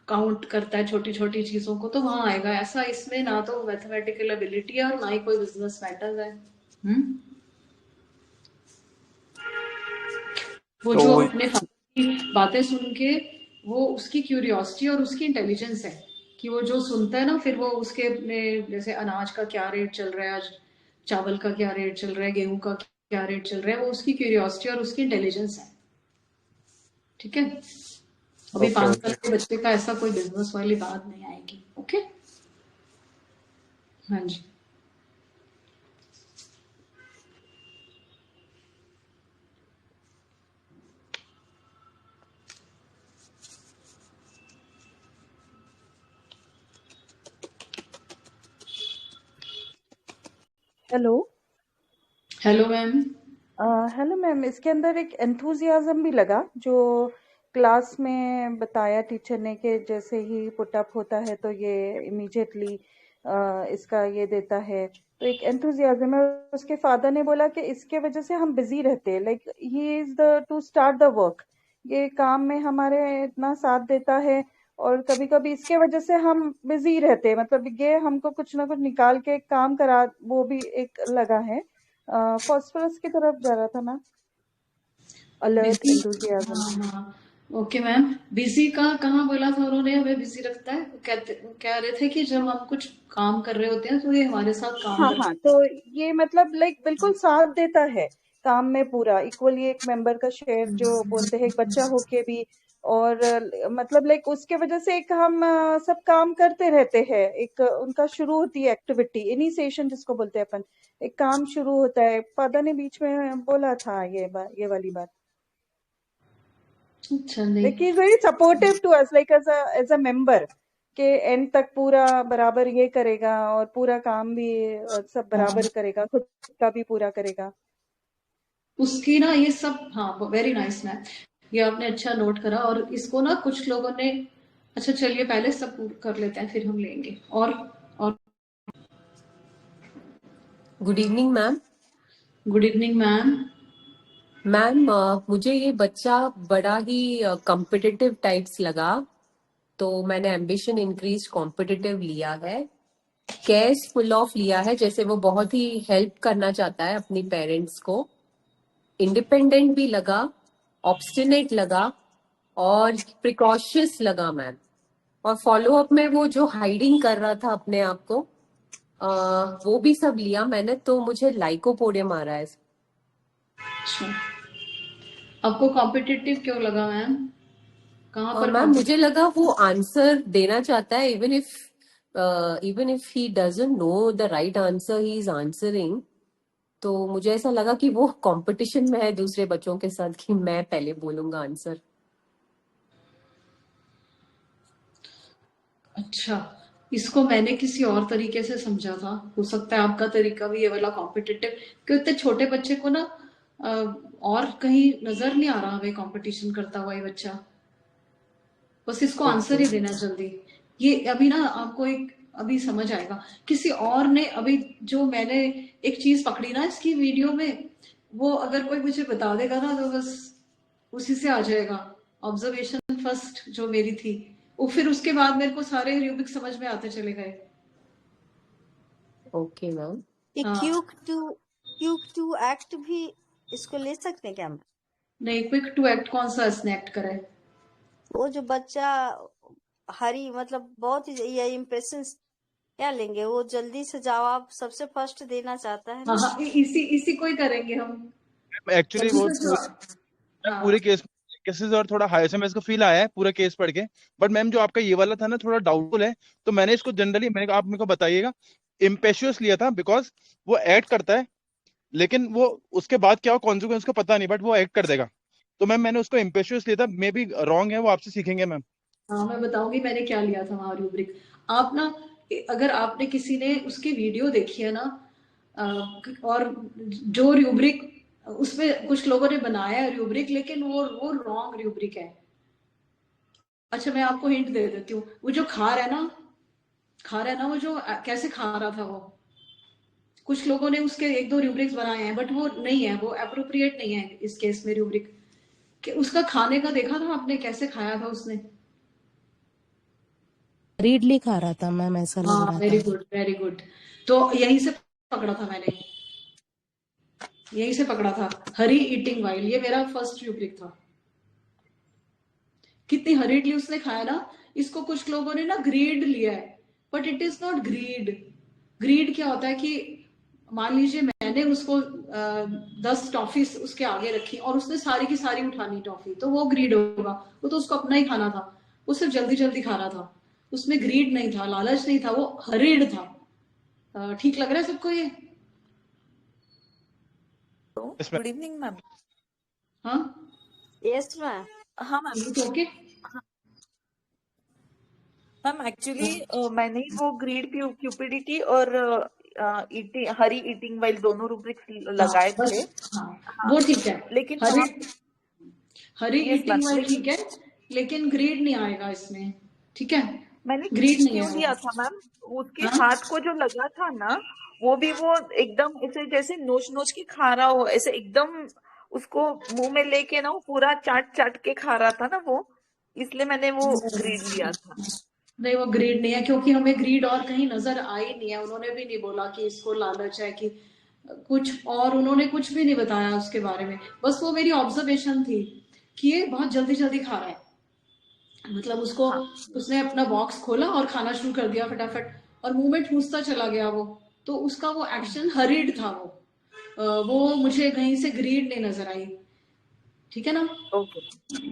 काउंट करता है छोटी छोटी चीजों को, तो वहां आएगा ऐसा। इसमें ना तो मैथमेटिकल एबिलिटी है और ना ही कोई बिजनेस मैटर्स है। वो
तो
जो अपने फादर की बातें सुन के, वो उसकी क्यूरियोसिटी और उसकी इंटेलिजेंस है कि वो जो सुनता है ना, फिर वो उसके अपने, जैसे अनाज का क्या रेट चल रहा है आज, चावल का क्या रेट चल रहा है, गेहूं का क्या रेट चल रहा है, वो उसकी क्यूरियोसिटी और उसकी इंटेलिजेंस है। ठीक है, अभी
ओके
5 साल
ओके।
के बच्चे का ऐसा कोई बिजनेस वाली बात नहीं आएगी। ओके, हाँ जी।
Hello.
Hello ma'am.
Hello ma'am, इसके अंदर एक एंथुजियाज्म भी लगा जो क्लास में बताया टीचर ने कि जैसे ही पुट अप होता है तो ये इमीडिएटली इसका ये देता है, तो एक एंथुजियाज्म है। उसके फादर ने बोला कि इसके वजह से हम बिजी रहते हैं, like he is the two start the work, ये काम में हमारे इतना साथ देता है और कभी कभी इसके वजह से हम बिजी रहते हैं, मतलब ये हमको कुछ ना कुछ निकाल के काम करा, वो भी एक लगा है। फास्फोरस की तरफ जा रहा था ना, अलर्ट
बिजी,
एंथुजियाज्म।
हाँ हाँ, ओके मैम। बिजी का कहाँ बोला था उन्होंने हमें बिजी रखता है? वो कह रहे थे कि जब हम कुछ काम कर रहे होते हैं तो ये हमारे साथ काम
हाँ
करता
हाँ, तो ये मतलब लाइक बिल्कुल साथ देता है काम में पूरा इक्वली, एक मेंबर का शेयर जो बोलते हैं, एक बच्चा होके भी। और मतलब लाइक उसके वजह से एक हम सब काम करते रहते हैं, एक उनका शुरू होती है एक्टिविटी, इनिशिएशन जिसको बोलते हैं अपन, एक काम शुरू होता है। फादर ने बीच में बोला था ये वाली बात।
है। अच्छा, नहीं।
Like he's very supportive to us, like as a member, के एंड तक पूरा बराबर ये करेगा और पूरा काम भी सब बराबर करेगा, खुद का भी पूरा करेगा।
उसकी ना ये सब, हाँ वेरी नाइस मैम, ये आपने अच्छा नोट करा। और इसको ना कुछ लोगों ने, अच्छा चलिए पहले सब कर लेते हैं फिर हम लेंगे। और
good evening ma'am.
Good evening ma'am.
Ma'am मुझे ये बच्चा बड़ा ही कॉम्पिटिटिव टाइप्स लगा, तो मैंने एम्बिशन इंक्रीज कॉम्पिटिटिव लिया है, केयर्स फुल ऑफ लिया है, जैसे वो बहुत ही हेल्प करना चाहता है अपनी पेरेंट्स को। इंडिपेंडेंट भी लगा, ऑब्स्टिनेट लगा और प्रिकॉशियस लगा मैम। और फॉलो अप में वो जो हाइडिंग कर रहा था अपने आप को, वो भी सब लिया मैंने, तो मुझे लाइकोपोडियम आ रहा है।
अच्छा, आपको कॉम्पिटिटिव क्यों लगा मैम? कहाँ पर
मैम मुझे लगा वो आंसर देना चाहता है, even if he doesn't know the right answer he is answering. तो मुझे ऐसा लगा कि वो कंपटीशन में है दूसरे बच्चों के साथ कि मैं पहले बोलूंगा आंसर। अच्छा,
इसको मैंने किसी और तरीके से समझा था, हो सकता है आपका तरीका भी ये वाला कॉम्पिटिटिव, क्योंकि इतने छोटे बच्चे को ना और कहीं नजर नहीं आ रहा हमें कंपटीशन करता हुआ ये बच्चा, बस इसको आंसर ही देना जल्दी। ये अभी ना आपको एक अभी समझ आएगा। किसी और ने अभी, जो मैंने एक चीज पकड़ी ना इसकी वीडियो में, वो अगर कोई मुझे बता देगा ना तो बस उसी से आ जाएगा। ऑब्जर्वेशन फर्स्ट जो मेरी थी, वो फिर उसके बाद मेरे को सारे रूबिक समझ में आते चले गए।
Okay ma'am.
ये
हाँ,
क्यूक टू एक्ट भी इसको ले सकते हैं क्या मैम?
नहीं, क्विक टू एक्ट कौन सा स्नैक्ट करे?
वो जो बच्चा हरी मतलब बहुत ही ये इम्प्रेशन क्या लेंगे, वो जल्दी से जवाब सबसे फर्स्ट देना चाहता है
हाँ
ना।
हाँ, इसी को ही करेंगे हम।
एक्चुअली
जल्दी
वो
से जवाब।
पूरे
हाँ,
केसेस और थोड़ा हाई से मैं इसको फील आया है पूरा केस पढ़ के। बट मैम जो आपका ये वाला था ना थोड़ा डाउटफुल है, तो मैंने इसको जनरली, मैंने आप मेरे को बताइएगा, इम्पेशियस लिया था, बिकॉज वो एक्ट करता है लेकिन वो उसके बाद क्या हो कॉन्सिक्वेंस को पता नहीं, बट वो एक्ट कर देगा। तो मैम मैंने उसको इम्पेशियस लिया था, मे बी रॉन्ग है, वो आपसे सीखेंगे मैम।
हाँ, मैं बताऊंगी मैंने क्या लिया था वहां रूब्रिक। आप ना, अगर आपने किसी ने उसकी वीडियो देखी है ना, और जो रूब्रिक उसमें कुछ लोगों ने बनाया है रूब्रिक, लेकिन वो रॉन्ग रूब्रिक है। अच्छा, मैं आपको हिंट दे देती हूँ। वो जो खा रहा है ना, वो जो कैसे खा रहा था वो, कुछ लोगों ने उसके 1-2 रूब्रिक्स बनाए हैं, बट वो नहीं है, वो अप्रोप्रिएट नहीं है इस केस में रूब्रिक। कि उसका खाने का देखा था आपने, कैसे खाया था उसने?
इडली खा रहा था मैम, ऐसा लग
हाँ,
रहा
वेरी
था।
Good very good. तो यहीं से पकड़ा था मैंने। यहीं से पकड़ा था, हरी ईटिंग वाइल, ये मेरा फर्स्ट रूब्रिक था। कितनी हरीडली उसने खाया ना। इसको कुछ लोगों ने ना ग्रीड लिया है, but it is not greed. Greed क्या होता है कि मान लीजिए मैंने उसको 10 टॉफी उसके आगे रखी और उसने सारी की सारी उठानी टॉफी, तो वो ग्रीड होगा। वो तो उसको अपना ही खाना था, वो सिर्फ जल्दी जल्दी खा रहा था, उसमें ग्रीड नहीं था, लालच नहीं था, वो हरीड था। ठीक लग रहा है सबको ये?
Good evening ma'am.
हाँ
यस मैम।
हाँ मैम।
ओके
मैम एक्चुअली मैंने वो ग्रीड क्यूपिडिटी और हरी ईटिंग वाइल दोनों रूब्रिक्स लगाए थे।
हाँ, वो ठीक है,
लेकिन
हरी ईटिंग वाइल ठीक है, लेकिन ग्रीड नहीं आएगा इसमें, ठीक है?
मैंने
ग्रीड नहीं
क्यों
आएगा।
लिया था मैम, उसके हाथ को जो लगा था ना, वो भी वो एकदम ऐसे जैसे नोच नोच के खा रहा हो, ऐसे एकदम उसको मुंह में लेके ना वो पूरा चाट चाट के खा रहा था ना वो, इसलिए मैंने वो ग्रीड लिया था।
नहीं, वो ग्रीड नहीं है, क्योंकि हमें ग्रीड और कहीं नजर आई नहीं है। उन्होंने भी नहीं बोला कि इसको लालच है कि कुछ, और उन्होंने कुछ भी नहीं बताया उसके बारे में। बस वो मेरी ऑब्जर्वेशन थी कि ये बहुत जल्दी जल्दी खा रहा है, मतलब उसको उसने अपना बॉक्स खोला और खाना शुरू कर दिया फटाफट, और मुंह में ठूसता चला गया वो, तो उसका वो एक्शन हरीड था। वो मुझे कहीं से ग्रीड नहीं नजर आई, ठीक है ना?
ओके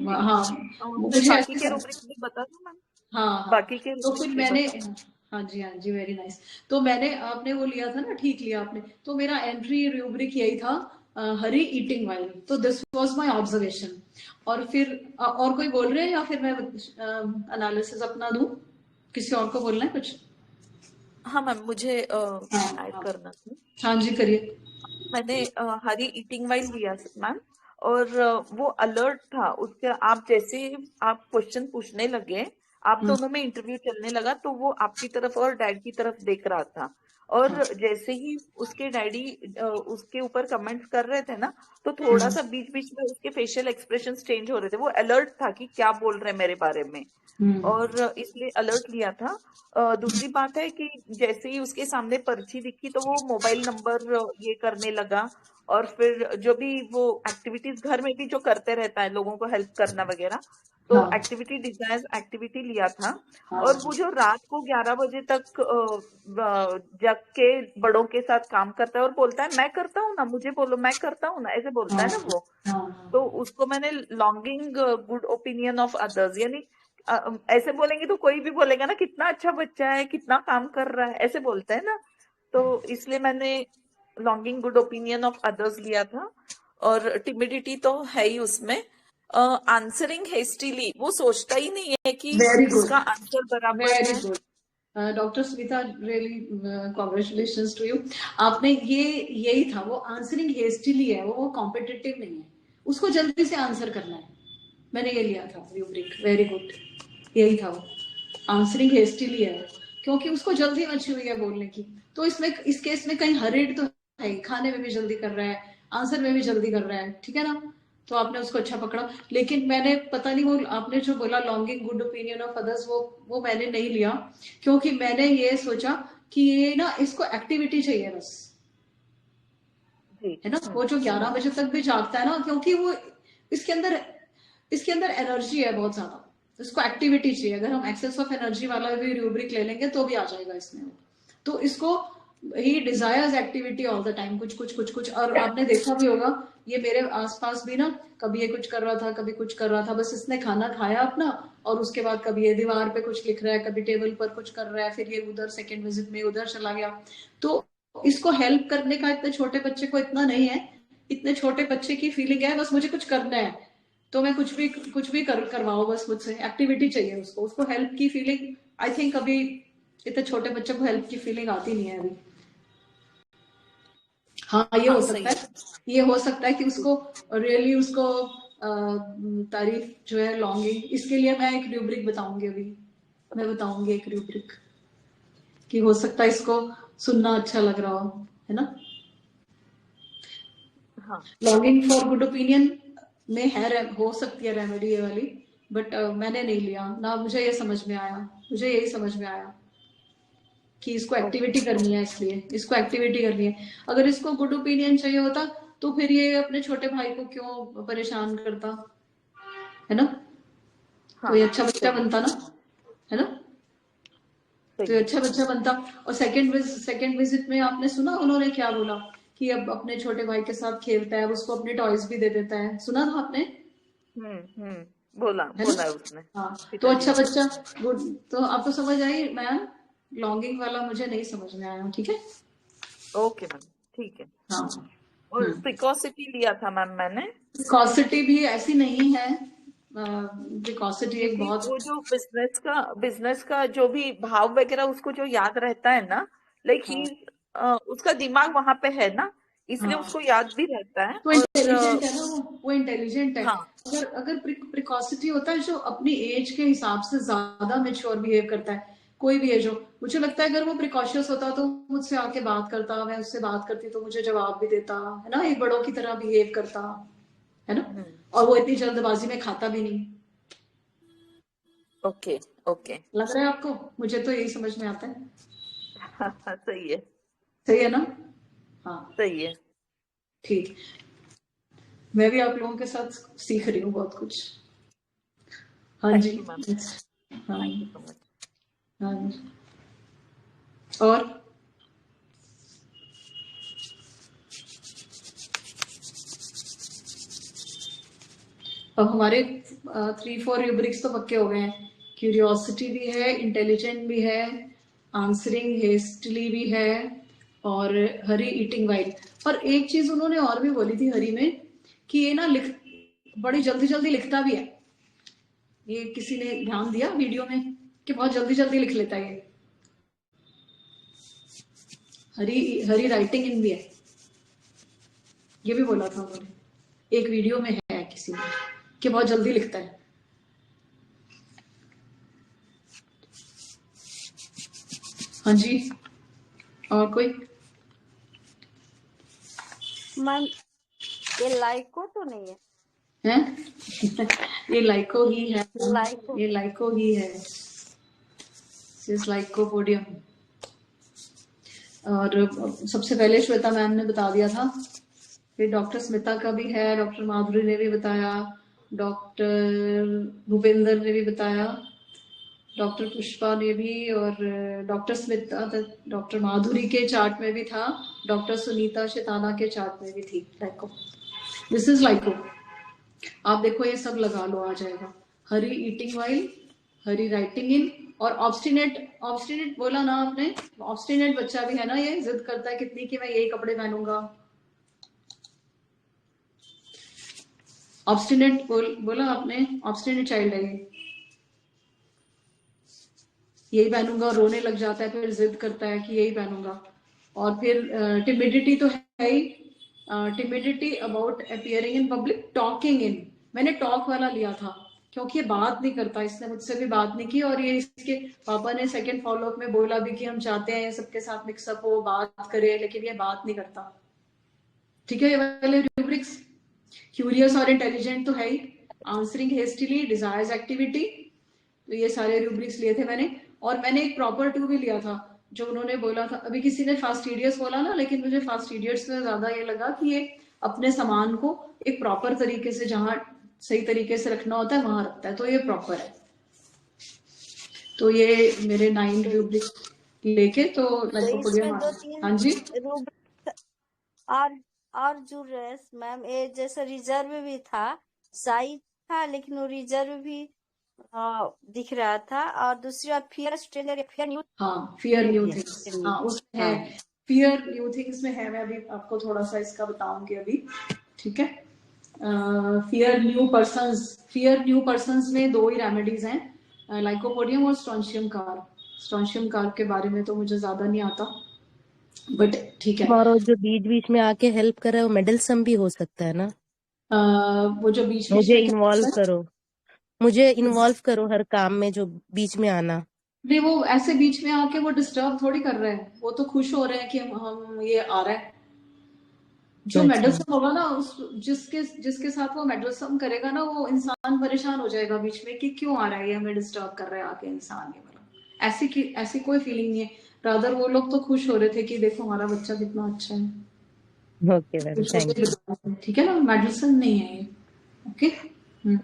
हाँ, मुझे
बाकी के रूब्रिक्स भी बता दो मैम।
हाँ,
बाकी के
तो फिर मैंने, हाँ जी वेरी नाइस। तो मैंने, आपने वो लिया था ना, ठीक लिया आपने। तो मेरा एंट्री रूब्रिक यही था, हरी ईटिंग वाइल। तो दिस वाज माय ऑब्जर्वेशन। और फिर और कोई बोल रहे हैं या फिर मैं एनालिसिस अपना दूं? किसी और को बोलना है कुछ?
हाँ मैम, मुझे ऐड करना था।
हाँ जी, करिए।
मैंने हरी ईटिंग वाइल लिया मैम, और वो अलर्ट था उसके। आप जैसे आप क्वेश्चन पूछने लगे, आप दोनों में इंटरव्यू चलने लगा, तो वो आपकी तरफ और डैड की तरफ देख रहा था। और जैसे ही उसके डैडी उसके ऊपर कमेंट्स कर रहे थे ना, तो थोड़ा सा बीच बीच में उसके फेशियल एक्सप्रेशन चेंज हो रहे थे। वो अलर्ट था कि क्या बोल रहे हैं मेरे बारे में, और इसलिए अलर्ट लिया था। दूसरी बात है कि जैसे ही उसके सामने पर्ची दिखी, तो वो मोबाइल नंबर ये करने लगा, और फिर जो भी वो एक्टिविटीज घर में भी जो करते रहता है, लोगों को हेल्प करना वगैरह, तो एक्टिविटी डिजाइन एक्टिविटी लिया था। और वो जो रात को 11 बजे तक जग के बड़ों के साथ काम करता है और बोलता है मैं करता हूँ ना, मुझे बोलो मैं करता हूँ ना, ऐसे बोलता है ना वो। तो उसको मैंने longing good opinion of others, यानी ऐसे बोलेंगे तो कोई भी बोलेगा ना कितना अच्छा बच्चा है, कितना काम कर रहा है, ऐसे बोलते हैं ना। तो इसलिए मैंने longing good opinion of others लिया था। और टिमिडिटी तो है ही उसमें। आंसरिंग हेस्टिली, वो सोचता ही नहीं है कि उसका आंसर बराबर है।
Very good doctor Smita, really congratulations to you. आपने यही था, वो आंसरिंग हेस्टिली है, वो कॉम्पिटिटिव नहीं है, उसको जल्दी से आंसर करना है। मैंने ये लिया था रूब्रिक, वेरी गुड, यही था वो, आंसरिंग हेस्टिली है, क्योंकि उसको जल्दी मची हुई है बोलने की। तो इसमें, इस केस में कहीं हरीड तो है, खाने में भी जल्दी कर रहा है, आंसर में भी जल्दी कर रहा है, ठीक है ना? तो आपने उसको अच्छा पकड़ा। लेकिन मैंने, पता नहीं, वो आपने जो बोला longing good opinion of others, वो मैंने नहीं लिया, क्योंकि मैंने ये सोचा कि ये ना, इसको एक्टिविटी चाहिए बस, है ना? वो जो 11 बजे तक भी जागता है ना, क्योंकि वो इसके अंदर एनर्जी है बहुत ज्यादा, इसको एक्टिविटी चाहिए। अगर हम एक्सेस ऑफ एनर्जी वाला भी रूब्रिक ले लेंगे तो भी आ जाएगा इसमें। तो इसको he desires activity all the time, कुछ कुछ कुछ कुछ। और आपने देखा भी होगा, ये मेरे आसपास भी ना, कभी ये कुछ कर रहा था, कभी कुछ कर रहा था, बस इसने खाना खाया अपना, और उसके बाद कभी ये दीवार पे कुछ लिख रहा है, कभी टेबल पर कुछ कर रहा है, फिर ये उधर सेकेंड विजिट में उधर चला गया। तो इसको हेल्प करने का इतने छोटे बच्चे को इतना नहीं है। इतने छोटे बच्चे की फीलिंग है बस मुझे कुछ करना है, तो मैं कुछ भी करवाओ बस मुझसे, एक्टिविटी चाहिए उसको हेल्प की फीलिंग। आई थिंक अभी इतने छोटे बच्चे को हेल्प की फीलिंग आती नहीं है अभी। हाँ, ये हो सकता है कि उसको रियली उसको तारीफ जो है लॉन्गिंग, इसके लिए मैं एक रूब्रिक बताऊंगी अभी, मैं बताऊंगी एक रूब्रिक कि हो सकता है इसको सुनना अच्छा लग रहा हो, है ना? लॉन्गिंग फॉर गुड ओपिनियन में है, हो सकती है रेमेडी ये वाली, बट मैंने नहीं लिया ना, मुझे ये समझ में आया, मुझे यही समझ में आया कि इसको एक्टिविटी करनी है, इसलिए इसको एक्टिविटी करनी है। अगर इसको गुड ओपिनियन चाहिए होता तो फिर ये अपने छोटे भाई को क्यों परेशान करता, है ना? तो ये अच्छा बच्चा बनता ना, है ना? तो ये अच्छा बच्चा बनता। और सेकंड विजिट में आपने सुना उन्होंने क्या बोला कि अब अपने छोटे भाई के साथ खेलता है, उसको अपने टॉयज भी दे देता है, सुना था आपने?
बोला
है
उसने।
हाँ, तो अच्छा बच्चा, गुड। तो आपको समझ आई मैम? लॉन्गिंग वाला मुझे नहीं समझ में आया, ठीक है?
ओके मैम, ठीक है।
हाँ,
और प्रिकॉसिटी लिया था मैम मैंने।
प्रिकॉसिटी भी ऐसी नहीं है, प्रिकॉसिटी एक
क्योंकि
बहुत
वो जो बिजनेस का जो भी भाव वगैरह उसको जो याद रहता है ना, लाइक ही उसका दिमाग वहां पे है ना, इसलिए उसको याद भी रहता है।
वो इंटेलिजेंट है ना, वो इंटेलिजेंट है।
हाँ,
अगर प्रिकॉसिटी होता है जो अपनी एज के हिसाब से ज्यादा मेच्योर बिहेव करता है, कोई भी एज हो, मुझे लगता है अगर वो प्रिकॉशियस होता तो मुझसे आके बात करता, मैं उससे बात करती तो मुझे जवाब भी देता, है ना, एक बड़ों की तरह बिहेव करता, है ना? और वो इतनी जल्दबाजी में खाता भी नहीं।
ओके ओके,
लग रहा है आपको? मुझे तो यही समझ में आता है।
सही है,
सही है ना? हाँ,
सही है।
ठीक। मैं भी आप लोगों के साथ सीख रही हूँ बहुत कुछ। हाँ जी, हाँ हाँ जी। और अब हमारे 3-4 रूब्रिक्स तो पक्के हो गए हैं। क्यूरियोसिटी भी है, इंटेलिजेंट भी है, आंसरिंग हेस्टली भी है, और हरी ईटिंग वाइल। और एक चीज उन्होंने और भी बोली थी हरी में, कि ये ना बड़ी जल्दी जल्दी लिखता भी है। ये किसी ने ध्यान दिया वीडियो में कि बहुत जल्दी जल्दी लिख लेता है ये। हरी राइटिंग इन भी है, ये भी बोला था उन्होंने, एक वीडियो में है किसी ने, कि बहुत जल्दी लिखता है। हाँ जी, और कोई?
मैम ये लाइको तो नहीं है?
हैं? ये लाइको ही है,
लाइको,
ये लाइको ही है, लाइकोपोडियम। और सबसे पहले श्वेता मैम ने बता दिया था, फिर डॉक्टर स्मिता का भी है, डॉक्टर माधुरी ने भी बताया, डॉक्टर भूपेंद्र ने भी बताया, डॉक्टर पुष्पा ने भी, और डॉक्टर स्मिता, डॉक्टर माधुरी के चार्ट में भी था, डॉक्टर सुनीता शेताना के चार्ट में भी थी लाइको। This is लाइको। आप देखो ये सब लगा लो, आ जाएगा। Hurry eating while, hurry writing in, और ऑब्स्टिनेट बोला ना आपने, ऑब्स्टिनेट बच्चा भी है ना, ये जिद करता है कितनी कि मैं यही कपड़े पहनूंगा। ऑब्स्टिनेट बोला आपने, ऑब्स्टिनेट चाइल्ड है ये, यही पहनूंगा, रोने लग जाता है, फिर जिद करता है कि यही पहनूंगा। और फिर टिमिडिटी तो है ही, timidity about appearing in public, talking in, मैंने टॉक वाला लिया था क्योंकि ये बात नहीं करता, इसने मुझसे भी बात नहीं की, और ये इसके पापा ने सेकंड फॉलोअप में बोला भी कि हम चाहते हैं ये सबके साथ मिक्सअप हो, बात करे, लेकिन ये बात नहीं करता। ठीक है, ये वाले रूब्रिक्स। क्यूरियस और इंटेलिजेंट तो है ही, आंसरिंग हेस्टिली, डिजायर्स एक्टिविटी, तो ये सारे रूब्रिक्स लिए थे मैंने। और मैंने एक प्रॉपर टू भी लिया था, जो उन्होंने बोला था, अभी किसी ने फास्टिडियस बोला ना, लेकिन मुझे फास्टिडियस से ज्यादा ये लगा कि ये अपने सामान को एक प्रॉपर तरीके से, जहां सही तरीके से रखना होता है वहां रखता है, तो ये प्रॉपर है। तो ये मेरे 9 रूब्रिक्स लेके तो लाइकोपोडियम। हाँ जी,
और जुड़ रहे मैम, ये जैसे रिजर्व भी था, साई था, लेकिन वो रिजर्व भी दिख रहा था, और दूसरी बात फियर स्ट्रेंजर, फियर न्यू,
हाँ, फियर न्यू थिंग्स, हाँ उसमें है, फियर न्यू थिंग्स में है। मैं अभी आपको थोड़ा सा इसका बताऊंगी अभी, ठीक है? फियर न्यू पर्सन्स में 2 ही रेमेडीज हैं, लाइकोपोडियम और स्ट्रॉन्शियम कार के बारे में तो मुझे ज्यादा नहीं आता, बट ठीक है।
और जो बीच बीच में आके हेल्प कर रहा है वो मेडलसम भी हो सकता है ना?
वो जो बीच
मुझे
में
इन्वॉल्व करो हर काम में, जो बीच में आना।
नहीं, वो ऐसे बीच में आके वो डिस्टर्ब थोड़ी कर रहे हैं, वो तो खुश हो रहे हैं कि हम ये आ रहा है। जो मेडलसम होगा ना, जिसके साथ वो मेडलसम करेगा ना, वो इंसान परेशान हो जाएगा बीच में कि क्यों आ रहा है ये, हमें डिस्टर्ब कर रहा है आके इंसान, ये वाला। ऐसी कोई फीलिंग नहीं है, रादर वो लोग तो खुश हो रहे थे कि देखो हमारा बच्चा कितना अच्छा है।
Okay ma'am, thank you.
ठीक है ना, मेडिसिन नहीं है ये। ओके।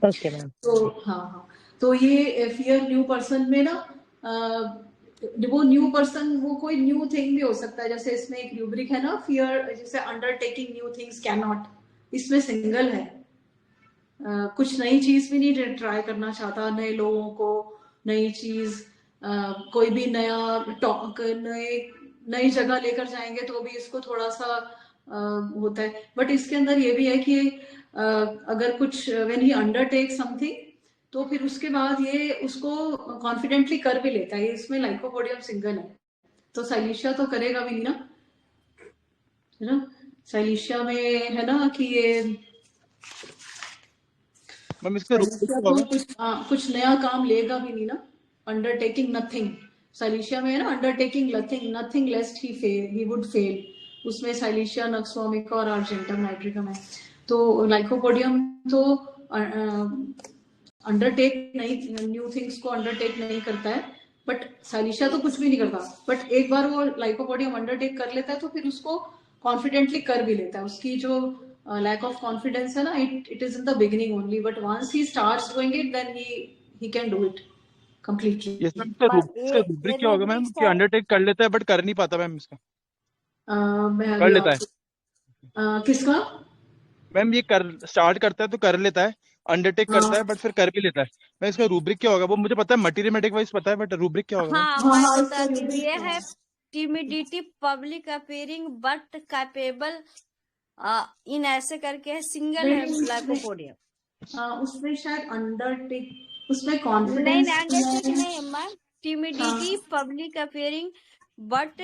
Okay ma'am.
तो हाँ, तो ये फियर न्यू पर्सन में ना वो न्यू पर्सन वो कोई न्यू थिंग भी हो सकता है, जैसे इसमें एक रूब्रिक है ना फियर, जैसे undertaking new things can not, इसमें सिंगल है। कुछ नई चीज भी नहीं ट्राई करना चाहता, नए लोगों को, नई चीज, कोई भी नया टॉक, नई जगह लेकर जाएंगे तो भी इसको थोड़ा सा होता है। बट इसके अंदर ये भी है कि अगर कुछ व्हेन ही अंडरटेक समथिंग तो फिर उसके बाद ये उसको कॉन्फिडेंटली कर भी लेता है। इसमें लाइकोपोडियम सिंगल है, तो साइलिशिया तो करेगा भी नहीं ना, है ना। साइलिशिया में है ना कि ये तो कुछ नया काम लेगा भी नहीं ना, अंडरटेकिंग नथिंग। साइलिशिया में है ना undertaking nothing lest he would fail, उसमें साइलिशिया, नक्सवामिका और आर्जेंटम नाइट्रिकम है। तो लाइकोपोडियम तो अंडरटेक नहीं, न्यू थिंग्स को अंडरटेक नहीं करता है, बट साइलिशिया तो कुछ भी नहीं करता। बट एक बार वो लाइकोपोडियम अंडरटेक कर लेता है तो फिर उसको कॉन्फिडेंटली कर भी लेता है। उसकी जो lack of confidence है ना, it is in the beginning only, but once he starts doing it then he can do it completely.
Yes ma'am, इसका रूब्रिक क्या होगा मैम कि अंडरटेक कर लेता है बट कर नहीं पाता मैम इसका? कर लेता है
किसका
मैम? ये कर स्टार्ट करता है तो कर लेता है, अंडरटेक करता है बट फिर कर भी लेता है। मैं इसका रूब्रिक क्या होगा वो मुझे पता है, मटेरियमेटिक वाइज पता है, बट रूब्रिक क्या होगा?
हाँ मैं बताती हूँ, ये है timidity, public appearing but capable in ऐसे करके है, सिंगल है लाइकोपोडियम।
उसमें शायद अंडरटेक, उसमें कॉन्फिडेंस
नहीं है ma'am, timidity, public appearing but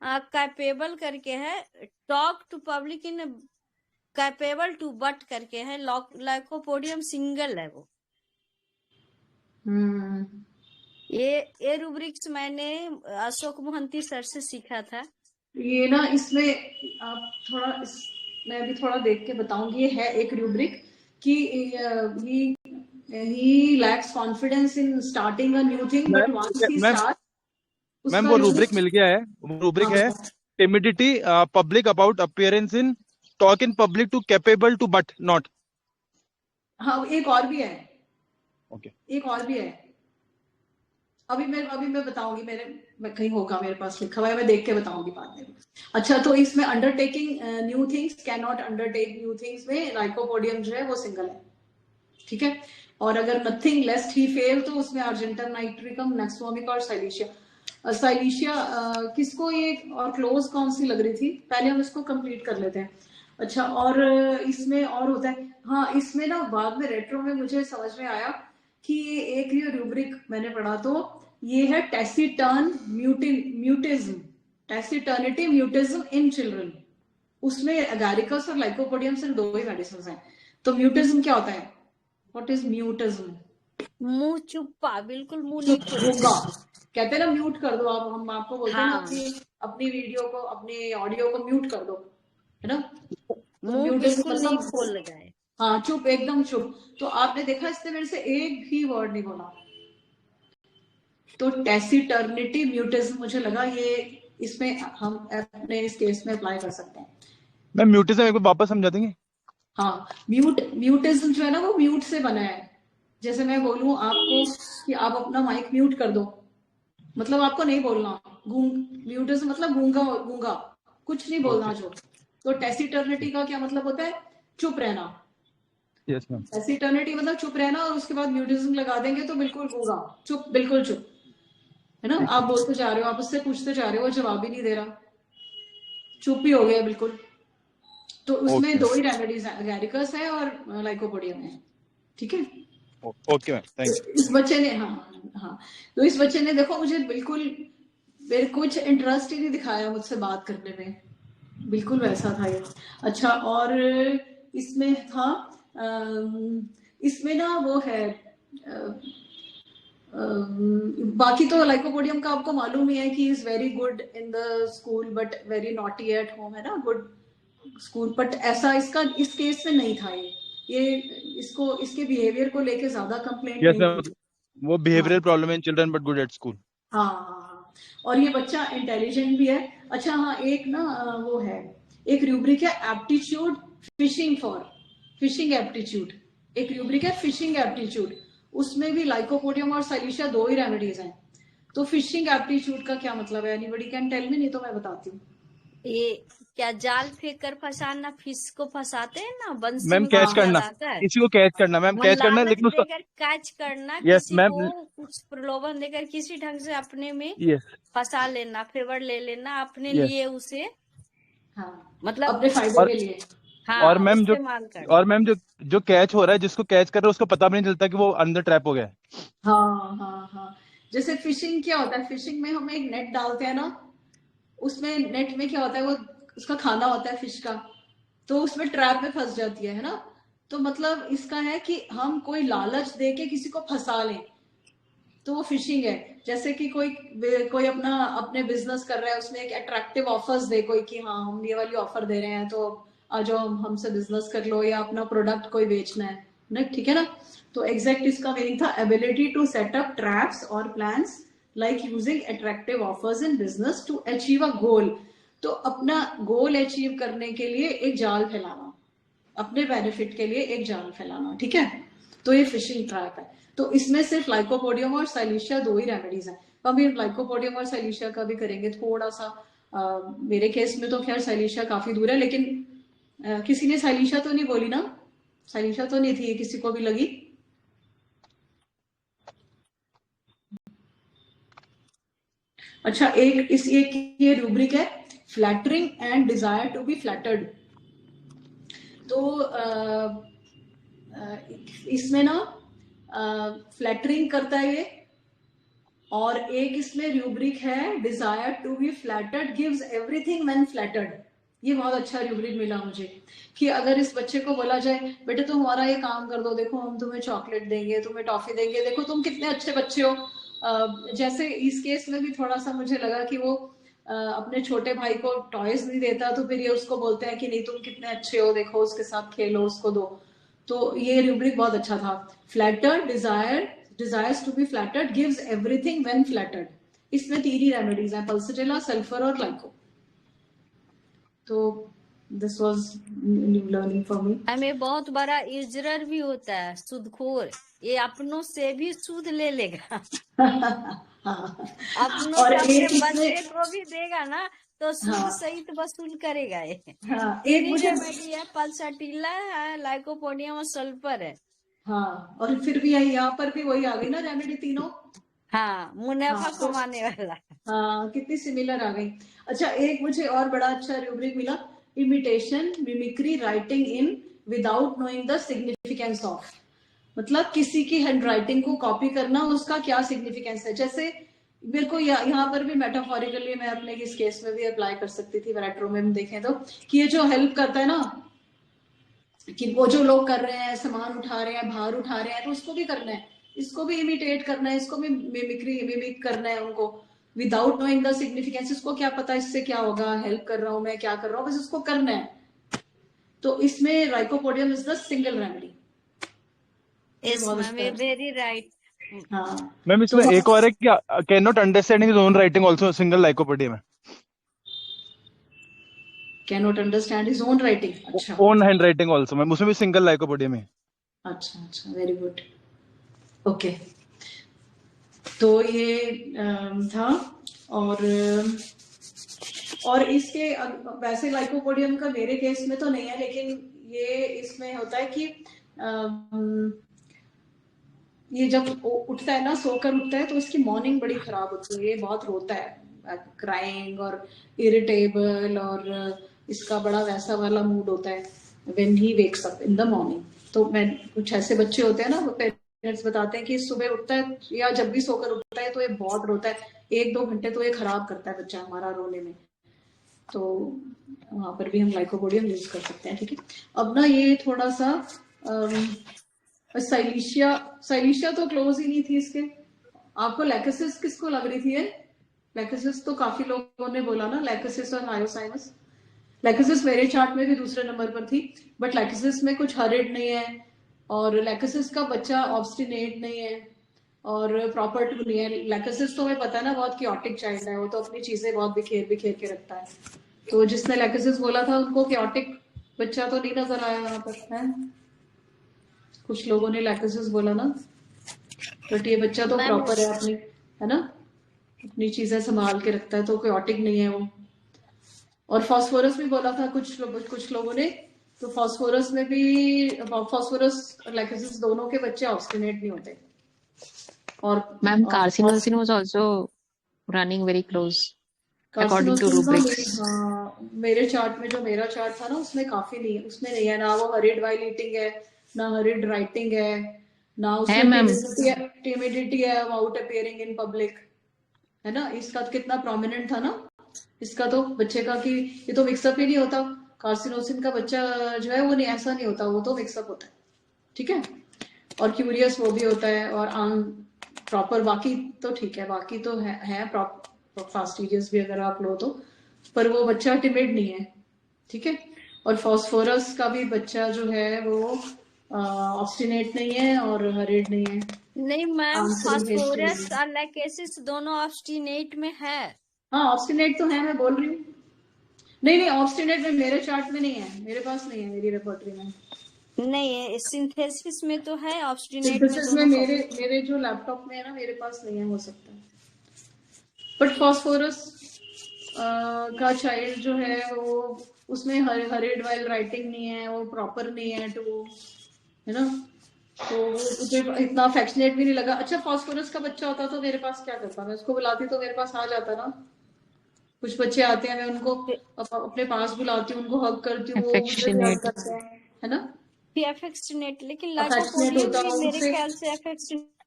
capable करके है, talk to public in capable to but करके है, लाइकोपोडियम सिंगल है वो। ये रूब्रिक्स मैंने अशोक मोहंती सर से सीखा था।
ये ना इसमें आप थोड़ा मैं भी थोड़ा देख के बताऊंगी। ये है एक रूब्रिक कि he lacks confidence in starting a new thing, but once he starts,
ma'am वो रूब्रिक मिल गया है, वो रूब्रिक है timidity, public about appearance in, talk in public to capable to but not.
हाँ एक और भी है,
ओके
एक और भी है, अभी मैं बताऊंगी, मैं कहीं होगा मेरे पास लिखा हुआ है, मैं देख के बताऊंगी बाद में। अच्छा, तो इसमें undertaking new things, can not undertake new things में लाइकोपोडियम जो है वो सिंगल है, ठीक है। और अगर नथिंग लेस्ट ही फेल तो उसमें आर्जेंटम नाइट्रिकम, नक्सवामिका और साइलिशिया। साइलिशिया किसको ये और क्लोज कौन सी लग रही थी, पहले हम इसको कंप्लीट कर लेते हैं। अच्छा, और इसमें और होता है, हाँ इसमें ना बाद में रेट्रो में मुझे समझ में आया कि एक ये रूब्रिक मैंने पढ़ा, तो ये है टैसिटर्न म्यूटिज्म, टैसिटर्निटी म्यूटिज्म इन चिल्ड्रन। उसमें एगारिकस और लाइकोपोडियम सिर्फ दो ही मेडिसिन हैं। तो म्यूटिज्म क्या होता है, व्हाट इज म्यूटिज्म?
मुंह चुप्पा, बिल्कुल मुंह नहीं
खोलेगा, कहते हैं ना म्यूट कर दो आप, हम आपको बोलते हैं ना अपनी वीडियो को, अपने ऑडियो को म्यूट कर दो, है ना।
मुंह बिल्कुल नहीं खोल जाए,
हाँ चुप, एकदम चुप। तो आपने देखा इसने मेरे से एक भी वर्ड नहीं बोला, तो टैसिटर्निटी म्यूटिज्म मुझे लगा ये इसमें हम अपने इस केस में अप्लाई कर सकते हैं।
मैम म्यूटिज्म एक बार वापस समझा देंगे?
हाँ, म्यूटिज्म जो है ना वो म्यूट से बना है। जैसे मैं बोलूं आपको कि आप अपना माइक म्यूट कर दो, मतलब आपको नहीं बोलना, म्यूटिज्म मतलब गूंगा, कुछ नहीं बोलना जो। तो टैसिटर्निटी का क्या मतलब होता है, चुप रहना।
Yes ma'am.
टैसिटर्निटी मतलब चुप रहना, और उसके बाद म्यूटिज्म लगा देंगे तो बिल्कुल गूंगा, चुप, बिल्कुल चुप, है ना। आप बोलते जा रहे हो, आप उससे पूछते जा रहे हो, जवाब ही नहीं दे रहा, चुप ही हो गया बिल्कुल। तो उसमें दो ही रेमेडीज है, एगारिकस है और लाइकोपोडियम है, ठीक है।
Okay ma'am, thank you.
इस बच्चे ने हाँ तो इस बच्चे ने देखो मुझे बिल्कुल मेरे कुछ इंटरेस्ट ही नहीं दिखाया मुझसे बात करने में, बिल्कुल वैसा था ये। अच्छा, और इसमें था इसमें ना वो है बाकी तो लाइकोपोडियम का आपको मालूम ही है कि is very good in the school but very naughty at home, है ना, गुड स्कूल। बट ऐसा इसका इस केस में नहीं था, ये इसको इसके बिहेवियर को लेके ज्यादा कंप्लेंट नहीं,
वो behavioural problem in children but good at school.
हाँ, और ये बच्चा इंटेलिजेंट भी है। अच्छा हाँ, एक ना वो है एक रूब्रिक है aptitude fishing for, fishing aptitude, एक रूब्रिक है फिशिंग एप्टीट्यूड, उसमें भी लाइकोपोडियम और साइलिशिया 2 ही रेमेडीज हैं। तो फिशिंग एप्टीट्यूड का क्या मतलब है? Anybody can tell me? नहीं तो मैं बताती हूँ।
ये क्या जाल फेंक कर फंसाना, फिश को फंसाते हैं ना, बंसी
मैम
में
कैच
कुछ
करना,
डलाता है,
किसी को कैच करना मैम,
वो
कैच करना है
लालच
लेकिन उसको,
देकर कैच करना,
यस
किसी
मैम,
को कुछ प्रलोभन देकर किसी ढंग से अपने में
यस
फंसा लेना, फेवर ले लेना अपने
यस।
लिए, उसे
हाँ,
मतलब
अपने फायदे
और
के लिए।
और
हाँ
मैम जो
इस्तेमाल करना।
और मैम जो जो कैच हो रहा है, जिसको कैच कर रहा है उसको पता भी नहीं चलता कि वो अंदर ट्रैप हो गया है।
हाँ हाँ हाँ, जैसे फिशिंग क्या होता है, फिशिंग में हम एक नेट डालते हैं ना, उसमें नेट में क्या होता है, वो उसका खाना होता है फिश का, तो उसमें ट्रैप में फंस जाती है ना। तो मतलब इसका है कि हम कोई लालच दे के किसी को फंसा लें, तो वो फिशिंग है। जैसे कि कोई अपना अपने बिजनेस कर रहा है, उसमें एक अट्रैक्टिव ऑफर्स दे कोई कि हाँ हम ये वाली ऑफर दे रहे हैं तो आ जाओ हमसे बिजनेस कर लो, या अपना प्रोडक्ट कोई बेचना है ना, ठीक है ना। तो एग्जैक्ट इसका मीनिंग था ability to set up traps और plans like using attractive offers in business to achieve a goal. तो अपना गोल अचीव करने के लिए एक जाल फैलाना, अपने बेनिफिट के लिए एक जाल फैलाना, ठीक है। तो ये फिशिंग ट्रैप है। तो इसमें सिर्फ लाइकोपोडियम और साइलिशिया 2 ही रेमेडीज हैं। तो अभी लाइकोपोडियम और साइलिशिया का भी करेंगे थोड़ा सा। मेरे केस में तो खैर साइलिशिया काफी दूर है, लेकिन किसी ने साइलिशिया तो नहीं बोली ना? साइलिशिया तो नहीं थी, ये किसी को भी लगी? अच्छा, एक ये रूब्रिक है flattering and desire to be flattered. तो इसमें ना फ्लैटरिंग करता है ये, और एक इसमें रूब्रिक है desire to be flattered gives everything when flattered. ये बहुत अच्छा रूब्रिक मिला मुझे कि अगर इस बच्चे को बोला जाए बेटे तुम हमारा ये काम कर दो, देखो हम तुम्हें चॉकलेट देंगे, तुम्हें टॉफी देंगे, देखो तुम कितने अच्छे बच्चे हो। जैसे इस केस में भी थोड़ा सा मुझे लगा कि वो अपने छोटे भाई को टॉयज नहीं देता, तो फिर ये उसको बोलते हैं कि नहीं तुम कितने अच्छे हो, देखो उसके साथ खेलो, उसको दो। तो ये रूब्रिक बहुत अच्छा था। Flattered desires to be flattered gives everything when flattered। इसमें 3 ही रेमेडीज हैं, पल्सिटेला, सल्फर और ग्लाइको। तो this was new learning for मी।
हमें बहुत बड़ा इजरर भी होता है, सूदखोर, ये अपनों से भी सूद ले लेगा। अपनों
और
से अपने
एक
बच्चे
इसमें
को भी देगा ना तो सूद
हाँ
सहित वसूल करेगा ये।
हाँ,
3
एक
ही
मुझे
रेमेडी है, पल्साटिला है, लाइकोपोडियम और सल्फर है।
हाँ, और फिर भी यहाँ पर भी वही आ गई ना रेमेडी तीनों।
हाँ, मुनाफा
हाँ तो
कमाने वाला।
हाँ, कितनी सिमिलर आ गई। अच्छा, एक मुझे और बड़ा अच्छा रूब्रिक मिला, imitation, mimicry, writing in without knowing the significance of. मतलब किसी की हैंड राइटिंग को कॉपी करना, उसका क्या सिग्निफिकेंस है। जैसे मेरे को यहाँ पर भी मेटाफोरिकली मैं अपने इस केस में भी अप्लाई कर सकती थी, रेट्रो में देखें तो, कि ये जो हेल्प करता है ना, कि वो जो लोग कर रहे हैं, सामान उठा रहे हैं, भार उठा रहे हैं, तो उसको भी करना है, इसको भी इमिटेट करना है, इसको भी मिमिक करना है उनको, विदाउट नोइंग द सिग्निफिकेंस। इसको क्या पता इससे क्या होगा, हेल्प कर रहा हूं मैं, क्या कर रहा हूँ, बस इसको करना है। तो इसमें lycopodium is the single remedy.
Yes ma'am, very right.
हाँ
मैम इसमें एक और है कि can not understand his own writing also single lycopodium है।
Can not understand his own writing, अच्छा,
own hand writing also ma'am, उसमें भी सिंगल लाइकोपोडियम है।
अच्छा अच्छा, वेरी गुड, ओके। तो ये था। और इसके वैसे लाइकोपोडियम का मेरे केस में तो नहीं है, लेकिन ये इसमें होता है कि ये जब उठता है ना, सोकर उठता है, तो इसकी मॉर्निंग बड़ी खराब होती है, ये बहुत रोता है, क्राइंग और इरिटेबल, और इसका बड़ा वैसा वाला मूड होता है when he wakes up in the morning. तो मैं कुछ ऐसे बच्चे होते हैं ना, पेरेंट्स बताते हैं कि सुबह उठता है या जब भी सोकर उठता है तो ये बहुत रोता है, 1-2 घंटे तो ये खराब करता है बच्चा हमारा रोने में। तो वहां पर भी हम लाइकोपोडियम यूज कर सकते हैं, ठीक है। अब ना ये थोड़ा सा साइलिशिया तो क्लोज ही नहीं थी इसके। आपको लैकोसिस किसको लग रही थी? लैकोसिस तो काफी लोगों ने बोला ना, लैकोसिस और हायोसाइनस। लैकोसिस मेरे चार्ट में भी दूसरे नंबर पर थी, बट लैकोसिस में कुछ हरिड नहीं है, और लैकोसिस का बच्चा ऑब्स्टिनेट नहीं है, और प्रॉपर नहीं है। लैकोसिस तो हमें पता है ना, बहुत क्योटिक चाइल्ड है, वो तो अपनी चीजें बहुत बिखेर के रखता है। तो जिसने लैकेसिस बोला था उनको क्योटिक बच्चा तो नहीं नजर आया यहाँ पर है। कुछ लोगों ने लैकेसिस बोला ना, बट ये बच्चा तो
मैम
प्रॉपर है अपनी, है ना, अपनी चीजें संभाल के रखता है, तो क्योटिक नहीं है वो। और फास्फोरस भी बोला था कुछ लोगों ने, तो फास्फोरस में भी, फास्फोरस और लैकेसिस दोनों के बच्चे ऑब्स्टिनेट नहीं होते। और
ma'am carcinosin was also running very close according to
carcinosis का
रूब्रिक्स।
मेरे चार्ट में, जो मेरा चार्ट था ना, उसमें काफी नहीं है, उसमें नहीं है ना वो हरिड वाइल ईटिंग है, ना हरिड राइटिंग है, ना
है
उसमें
मैम।
टिमिडिटी है, अबाउट अपीयरिंग इन पब्लिक, है ना। इसका कितना प्रोमिनेंट था ना, इसका तो बच्चे का कि ये तो मिक्सअप ही नहीं होता। कार्सिनोसिन का बच्चा जो है वो नहीं, ऐसा नहीं होता, वो तो मिक्सअप होता है, ठीक है। और क्यूरियस वो भी होता है, और प्रॉपर बाकी तो ठीक है, बाकी तो है प्रॉपर फास्टिडियस भी अगर आप लो तो, पर वो बच्चा टिमिड नहीं है, ठीक है। और फास्फोरस का भी बच्चा जो है वो ऑब्स्टिनेट नहीं है और हरिड नहीं है।
नहीं मैम,
आंसरिंग हिस्ट्री
फास्फोरस और लैकेसिस दोनों ऑब्स्टिनेट में है।
हाँ ऑब्स्टिनेट तो है, मैं बोल रही हूँ। नहीं ऑब्स्टिनेट में मेरे चार्ट में नहीं है, मेरे पास नहीं है, मेरी रेपर्टरी में
नहीं, सिंथेसिस में तो है, ऑब्स्टिनेट में
सिंथेसिस में
दोनों
मेरे जो लैपटॉप में है ना, मेरे पास नहीं है, हो सकता है। बट फास्फोरस का चाइल्ड जो है वो, उसमें हरिड वाइल राइटिंग नहीं है, वो प्रॉपर नहीं है, तो है ना, तो मुझे इतना अफेक्शनेट भी नहीं लगा। अच्छा फास्फोरस का बच्चा होता तो मेरे पास क्या करता, मैं उसको बुलाती तो मेरे पास आ जाता ना। कुछ बच्चे आते हैं, मैं उनको अपने पास बुलाती हूँ, उनको हग करती हूँ, वो मुझे भी हग करते हैं, है ना।
अफेक्शनेट, लेकिन
अफेक्शनेट
लाइकोपोडियम
होता
भी
वो
मेरे
मुझसे,
ख्याल से अफेक्शनेट।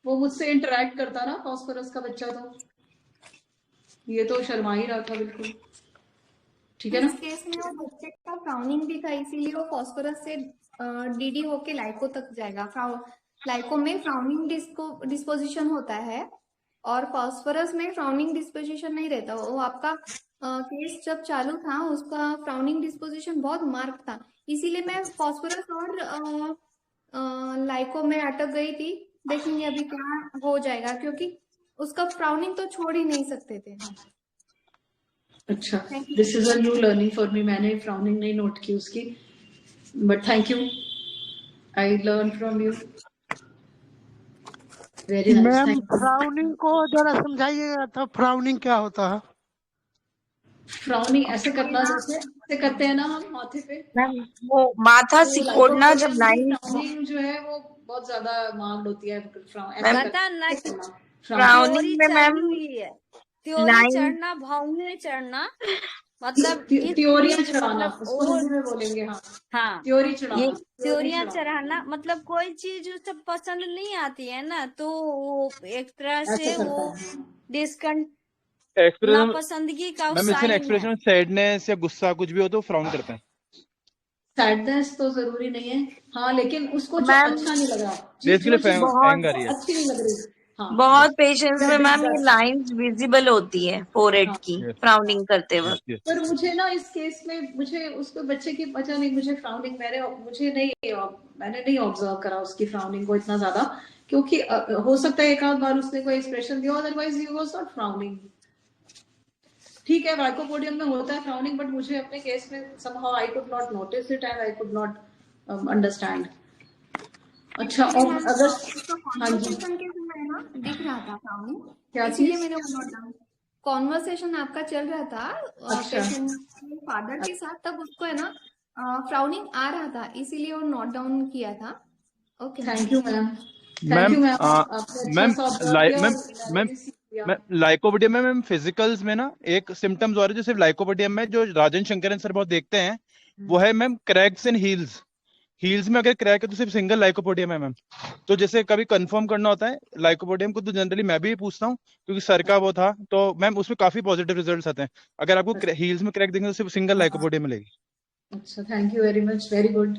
वो मुझसे इंटरेक्ट करता ना फास्फोरस का बच्चा, तो ये तो शर्मा ही रहा था बिल्कुल, ठीक है ना।
इस केस में वो बच्चे का फ्राउनिंग भी था, इसीलिए वो फास्फोरस से डीडी होके लाइको तक जाएगा। लाइको में फ्राउनिंग डिस्पोजिशन होता है और फास्फोरस में फ्राउनिंग डिस्पोजिशन नहीं रहता। वो आपका केस जब चालू था उसका फ्राउनिंग डिस्पोजिशन बहुत मार्क था, इसीलिए मैं फास्फोरस और लाइको में अटक गई थी। देखेंगे अभी क्या हो जाएगा, क्योंकि उसका फ्राउनिंग तो छोड़ ही नहीं सकते थे।
अच्छा, this is a new learning for me, मैंने फ्राउनिंग नहीं नोट की उसकी, but thank you, I learn from you, very nice,
ma'am
thank you.
Frowning को जरा समझाइएगा, तो फ्राउनिंग क्या होता है?
फ्राउनिंग ऐसे करना, जैसे ऐसे करते हैं ना हम माथे पे,
मैम वो माथा
तो
सिकोड़ना जब
लाइकोपोडियम की
लाइन,
फ्राउनिंग जो है वो बहुत ज्यादा मार्क्ड होती है।
मैम
पता ना,
फ्राउनिंग
त्योरी
में मैम
चढ़ी हुई है, त्योरी
लाइन,
चढ़ना, भावने चढ़ना, मतलब
त्योरियां चढ़ाना,
मतलब
उसको हिंदी में बोलेंगे। हाँ
हाँ,
त्योरी
ये
चढ़ाना,
त्योरियां चढ़ाना, मतलब कोई चीज उसे पसंद नहीं आती है ना, तो वो एक तरह
ऐसे
से
करता
वो
है।
एक्सप्रेशन
नापसंदगी का
मैम, इससे
साइन है।
एक्सप्रेशन सैडनेस या गुस्सा कुछ भी हो तो फ्राउन करते हैं।
सैडनेस तो जरूरी नहीं है, हाँ, लेकिन उसको जो
मैम
अच्छा नहीं लगा,
बेसिकली
जो चीज
एंग आ
बहुत
रही है।
अच्छी नहीं लग रही, हाँ,
बहुत पेशेंस
या
में मैम ये
डिसगस्ट,
लाइंस विजिबल होती है फोरहेड
हाँ
की
यस
फ्राउनिंग करते
यस
वक्त।
यस।
पर मुझे ना इस केस में, मुझे उसको बच्चे की पता नहीं, मुझे फ्राउनिंग मैंने नहीं ऑब्जर्व करा उसकी फ्राउनिंग को इतना ज्यादा, क्योंकि हो सकता है एक आध बार उसने कोई एक्सप्रेशन दिया, otherwise he was not frowning. ठीक है वाइकोपोडियम में होता है फ्राउनिंग, बट मुझे अपने केस में somehow I could not notice it and I could not understand. अच्छा, और अगर, हाँ जी,
कॉन्वर्सेशन के समय ना दिख रहा था फ्राउनिंग,
क्या
इसीलिए
चीज?
मैंने वो नोट डाउन। कॉन्वर्सेशन आपका चल रहा था
अच्छा
पेशेंट फादर के साथ, तब उसको है ना फ्राउनिंग आ रहा था, इसीलिए वो नोट डाउन किया था। Okay
thank you ma'am, thank
ma'am
you ma'am, आपने अच्छा
मैम
सा ऑब्जर्व किया
मैम
और मैंने
मैम
भी सीख लिया।
मैम लाइकोपोडियम में मैम फिजिकल्स में ना एक सिम्टम्स और है जो सिर्फ लाइकोपोडियम में, जो राजन शंकरन सर बहुत देखते हैं, वो है मैम क्रैक्स इन हील्स। हील्स में अगर क्रैक है तो सिर्फ सिंगल लाइकोपोडियम है मैम। तो जैसे कभी कंफर्म करना होता है लाइकोपोडियम को, तो जनरली मैं भी पूछता हूँ, क्योंकि सर का वो था, तो मैम उसमें काफी पॉजिटिव रिजल्ट्स आते हैं। अगर आपको हील्स में क्रैक देंगे तो सिर्फ सिंगल लाइकोपोडियम मिलेगी।
अच्छा, thank you very much, very good,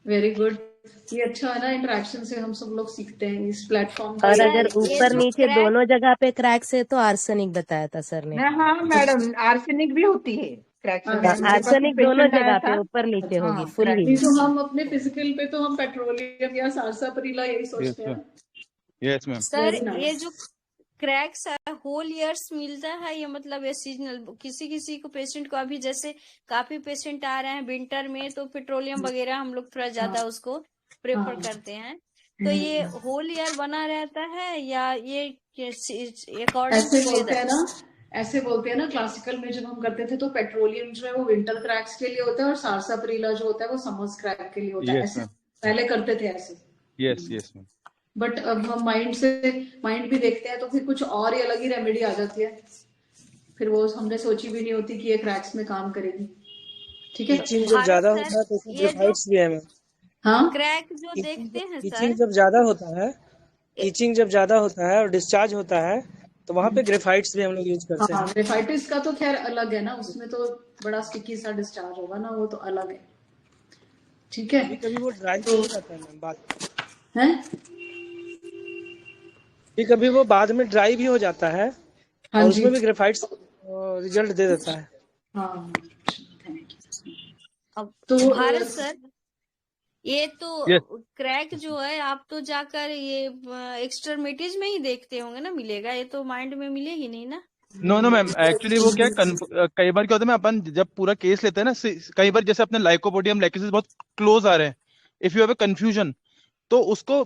very good. ये अच्छा है ना, इंटरेक्शन से हम सब लोग सीखते हैं इस प्लेटफॉर्म का।
और
सर
अगर
ये
ऊपर
जो
नीचे
क्रैक,
दोनों जगह पे क्रैक्स है तो आर्सेनिक बताया था सर ने।
हाँ मैडम, आर्सेनिक भी होती है क्रैक्स में।
अच्छा,
मेरे पास एक
आर्सेनिक दोनों
पेशेंट आया
जगह पे
था,
ऊपर नीचे
अच्छा,
होगी,
हाँ
फुल
क्रैक्स
नहीं
ही।
तो हम अपने फिजिकल पे तो हम पेट्रोलियम या सारसा परीला यही
यस
सोचते हैं
मैम,
ना।
Yes ma'am.
सर
वेरी
ये
नाइस।
जो क्रैक्स होल ईयर्स मिलता है या मतलब ये सीजनल? किसी किसी को पेशेंट को अभी जैसे काफी पेशेंट आ रहे हैं विंटर में, तो पेट्रोलियम वगैरह हम लोग थोड़ा ज्यादा उसको प्रेफर करते हैं, तो ये होल ईयर बना रहता है या ये अकॉर्डिंग
ऐसे
टू
बोलते हैं
वेदर?
ना, ऐसे बोलते हैं ना, क्लासिकल में जब हम करते थे तो पेट्रोलियम जो है वो विंटर क्रैक्स के लिए होता है और सारसाप्रीला जो होता है वो समर्स क्रैक के लिए होता है।
यस
ऐसे
मैम,
पहले करते थे ऐसे।
Yes yes ma'am.
बट अब हम माइंड भी देखते हैं तो फिर कुछ और ही अलग ही रेमेडी आ जाती है, फिर वो हमने सोची भी नहीं होती कि ये क्रैक्स में काम करेगी। ठीक है।
टीचिंग जब
भारत
ज्यादा
सर,
होता है तो उसमें
ये जो
ग्रेफाइट्स भी है मैम।
हाँ,
क्रैक जो देखते हैं
टीचिंग
सर,
जब ज्यादा होता है, टीचिंग जब ज्यादा होता है और डिस्चार्ज होता है तो वहाँ पे ग्रेफाइट्स भी हम लोग यूज करते
हाँ,
हैं।
ग्रेफाइटिस का तो खैर अलग है ना, उसमें तो बड़ा स्टिकी सा डिस्चार्ज होगा ना, वो तो अलग है। ठीक है।
कभी कभी वो ड्राई
तो
हो जाता है मैम बाद
है,
कभी कभी वो बाद में ड्राई भी हो जाता है
हाँ
और
जी,
उसमें भी ग्रेफाइट्स रिजल्ट दे देता है।
हाँ।
अब
तो
भारत सर, ये तो
यस
क्रैक जो है आप तो जाकर ये एक्सट्रीमिटीज में ही देखते होंगे ना, मिलेगा? ये तो माइंड में मिलेगी नहीं ना।
नो नो मैम, एक्चुअली वो क्या कई बार क्या होता है मैं, अपन जब पूरा केस लेते हैं ना, कई बार जैसे अपने लाइकोपोडियम लाइकोसिस बहुत क्लोज आ रहे हैं, if you have a confusion, तो उसको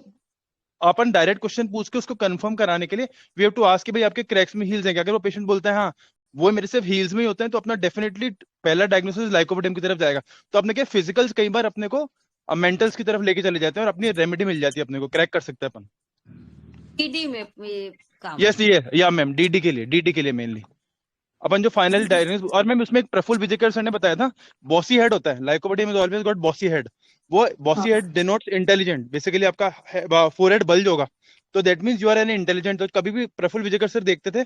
अपन डायरेक्ट क्वेश्चन पूछ के उसको कंफर्म कराने के लिए वी हैव टू आस्क कि भाई आपके क्रैक्स में हील्स हैं क्या? अगर वो पेशेंट बोलता है हाँ वो मेरे सिर्फ हील्स में ही होते हैं, तो अपना डेफिनेटली पहला डायग्नोसिस लाइकोपोडियम की तरफ जाएगा। तो अपने क्या फिजिकल्स कई बार अपने को मेंटल्स की तरफ लेके चले जाते हैं और अपनी रेमेडी मिल जाती है, अपने को क्रैक कर सकते हैं अपन।
डीडी में ये काम
यस ये या मैम, डीडी के लिए मेनली अपन जो फाइनल डायग्नोसिस। और मैम उसमें एक प्रफुल्ल विजयकर सर ने बताया था, बॉसी हेड होता है, lycopodium is always got bossy head. वो bossy head denotes intelligent, basically आपका फोरहेड बल्ज होगा, तो that means you are an intelligent. तो कभी भी प्रफुल्ल विजयकर सर देखते थे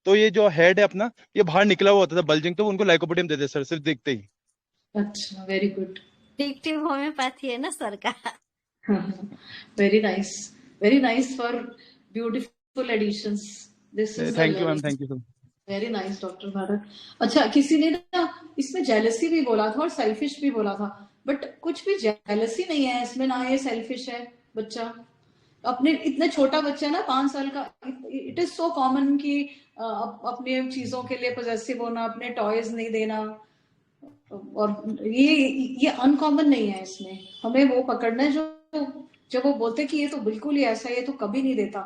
तो ये जो हेड है अपना ये बाहर निकला हुआ होता था बल्जिंग, तो उनको लाइकोपोडियम देते सर सिर्फ देखते ही।
अच्छा, वेरी गुड।
डिटेक्टिव होम्योपैथी है ना सर का।
Very nice for beautiful additions. This is
thank you ma'am, thank you sir.
Very nice doctor Bharat. अच्छा, किसी ने ना इसमें जेलसी भी बोला था और सेल्फिश भी बोला था, बट कुछ भी जेलसी नहीं है इसमें, ना ये सेल्फिश है बच्चा। अपने इतने छोटा बच्चा ना 5 साल का, इट इज सो कॉमन कि अपने चीजों के लिए पॉजेसिव होना, अपने टॉयज नहीं देना, और ये अनकॉमन नहीं है इसमें। हमें वो पकड़ना है जो जब वो बोलते कि ये तो बिल्कुल ही ऐसा है, ये तो कभी नहीं देता,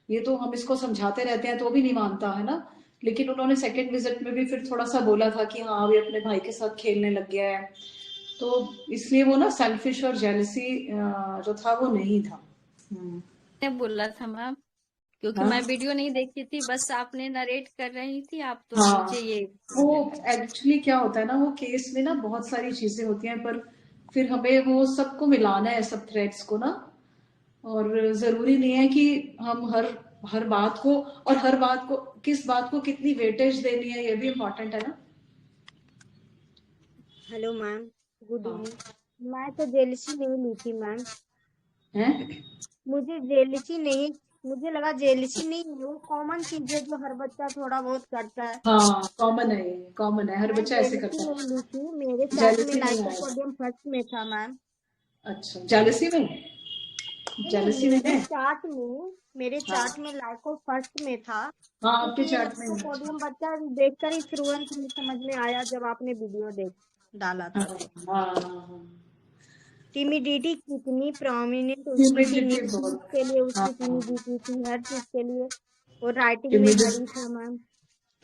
ये तो हम इसको समझाते रहते हैं तो भी नहीं मानता है ना। लेकिन उन्होंने सेकंड विजिट में भी फिर थोड़ा सा बोला था कि हाँ अभी अपने भाई के साथ खेलने लग गया है, तो इसलिए वो ना सेल्फिश और जेलसी जो था वो नहीं था।
मैं बोल रहा था मैम, क्योंकि
हाँ?
मैं वीडियो नहीं देखी थी, बस आपने नरेट कर रही थी आप, तो
हाँ,
मुझे ये
वो एक्चुअली क्या होता है ना, वो केस में ना बहुत सारी चीजें होती हैं, पर फिर हमें वो सबको मिलाना है, सब थ्रेड्स को ना, और जरूरी नहीं है कि हम हर बात को, और हर बात को किस बात को कितनी वेटेज देनी है, ये भी इम्पोर्टेंट है ना।
Hello ma'am, good evening. मैं तो जेलसी नहीं ली थी मैम।
हैं?
मुझे लगा जेलसी नहीं है, वो कॉमन चीज है जो हर बच्चा थोड़ा बहुत करता है।
हाँ, कॉमन है, ये कॉमन है, हर
मैं
बच्चा ऐसे
जेलसी
करता है।
नहीं ली थी, मेरे चार्ट में
जेलसी नहीं आएगा।
लाइकोपोडियम फर्स्ट में था मैम।
अच्छा, जेलसी में, जेलसी में है।
मेरे चार्ट में लाइको फर्स्ट में था,
हाँ, आपके
क्योंकि
चार्ट में है।
लाइकोपोडियम बच्चा देखकर ही तुरंत ही समझ में आया जब आपने वीडियो डाला था।
हाँ,
टिमिडिटी कितनी प्रोमिनेंट उसकी थी,
Timidity बहुत।
के लिए उसकी
हाँ,
टिमिडिटी थी, हर चीज के लिए, और राइटिंग में
Timidity।
हरी था मैम।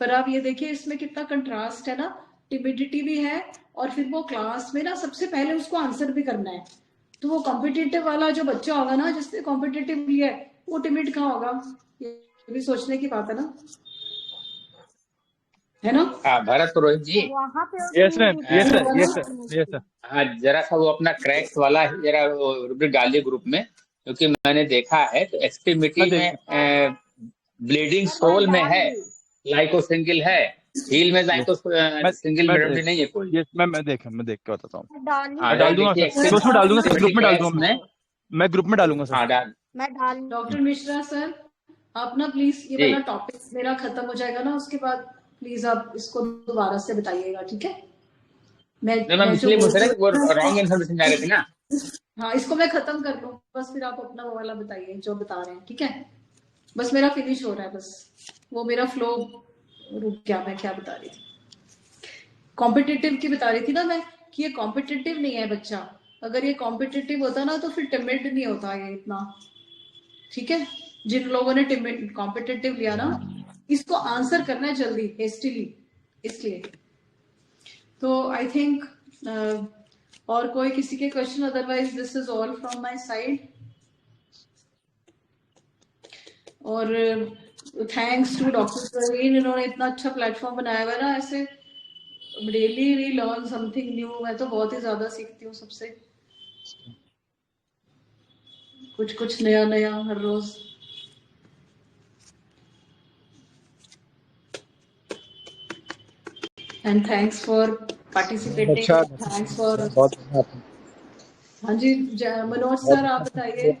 पर आप ये देखिए इसमें कितना कंट्रास्ट है ना, टिमिडिटी भी है और फिर वो क्लास में ना सबसे पहले उसको आंसर भी करना है, तो वो कॉम्पिटिटिव वाला जो बच्चा होगा ना जिसने कॉम्पिटिटिव लिया है वो टिमिड कहाँ होगा, ये भी सोचने की बात है ना।
हाँ भरत पुरोहित जी।
वहाँ पे
yes ma'am, yes sir, yes sir, yes sir.
हाँ जरा सा वो अपना क्रैक्स वाला जरा रूब्रिक डालिए ग्रुप में, क्योंकि मैंने देखा है तो एक्सट्रीमिटी में ब्लीडिंग सोल में है लाइको सिंगल है, हील में लाइको सिंगल मेडोडी नहीं है कोई।
यस मैम, मैं देख के बताता हूँ।
हाँ,
डाल दूंगा सर, उसमें डाल दूंगा, ग्रुप में डाल दूंगा, मैं ग्रुप में डालूंगा सर।
हाँ डाल।
डॉक्टर मिश्रा सर, आप ना प्लीज ये वाला टॉपिक मेरा खत्म हो जाएगा ना, उसके बाद प्लीज आप इसको दोबारा से बताइएगा, ठीक है। मैं
इसलिए वो रॉन्ग इन्फॉर्मेशन जा रही थी ना।
हाँ, इसको मैं खत्म कर लूँ बस, फिर आप अपना वो वाला बताइए जो बता रहे हैं, ठीक है। बस मेरा फिनिश हो रहा है, बस वो मेरा फ्लो रुक गया। मैं क्या बता रही थी, कॉम्पिटिटिव की बता रही थी ना मैं, कि ये कॉम्पिटिटिव नहीं है बच्चा। अगर ये कॉम्पिटिटिव होता ना तो फिर टिमिड नहीं होता ये इतना, ठीक है। जिन लोगों ने टिमिड कॉम्पिटिटिव लिया ना, इसको आंसर करना है जल्दी, हेस्टिली, इसलिए। तो आई थिंक और कोई किसी के question, otherwise this is all from my side. और थैंक्स टू डॉक्टर प्रवीण, इन्होंने इतना अच्छा प्लेटफॉर्म बनाया हुआ है ना, ऐसे daily we learn something new. मैं तो बहुत ही ज्यादा सीखती हूँ सबसे, कुछ कुछ नया नया हर रोज। एंड थैंक्स फॉर पार्टिसिपेटिंग,
अच्छा,
थैंक्स फॉर।
बहुत बढ़िया।
हाँ जी, मनोज
बहुत
सर आप
अच्छा।
बताइए।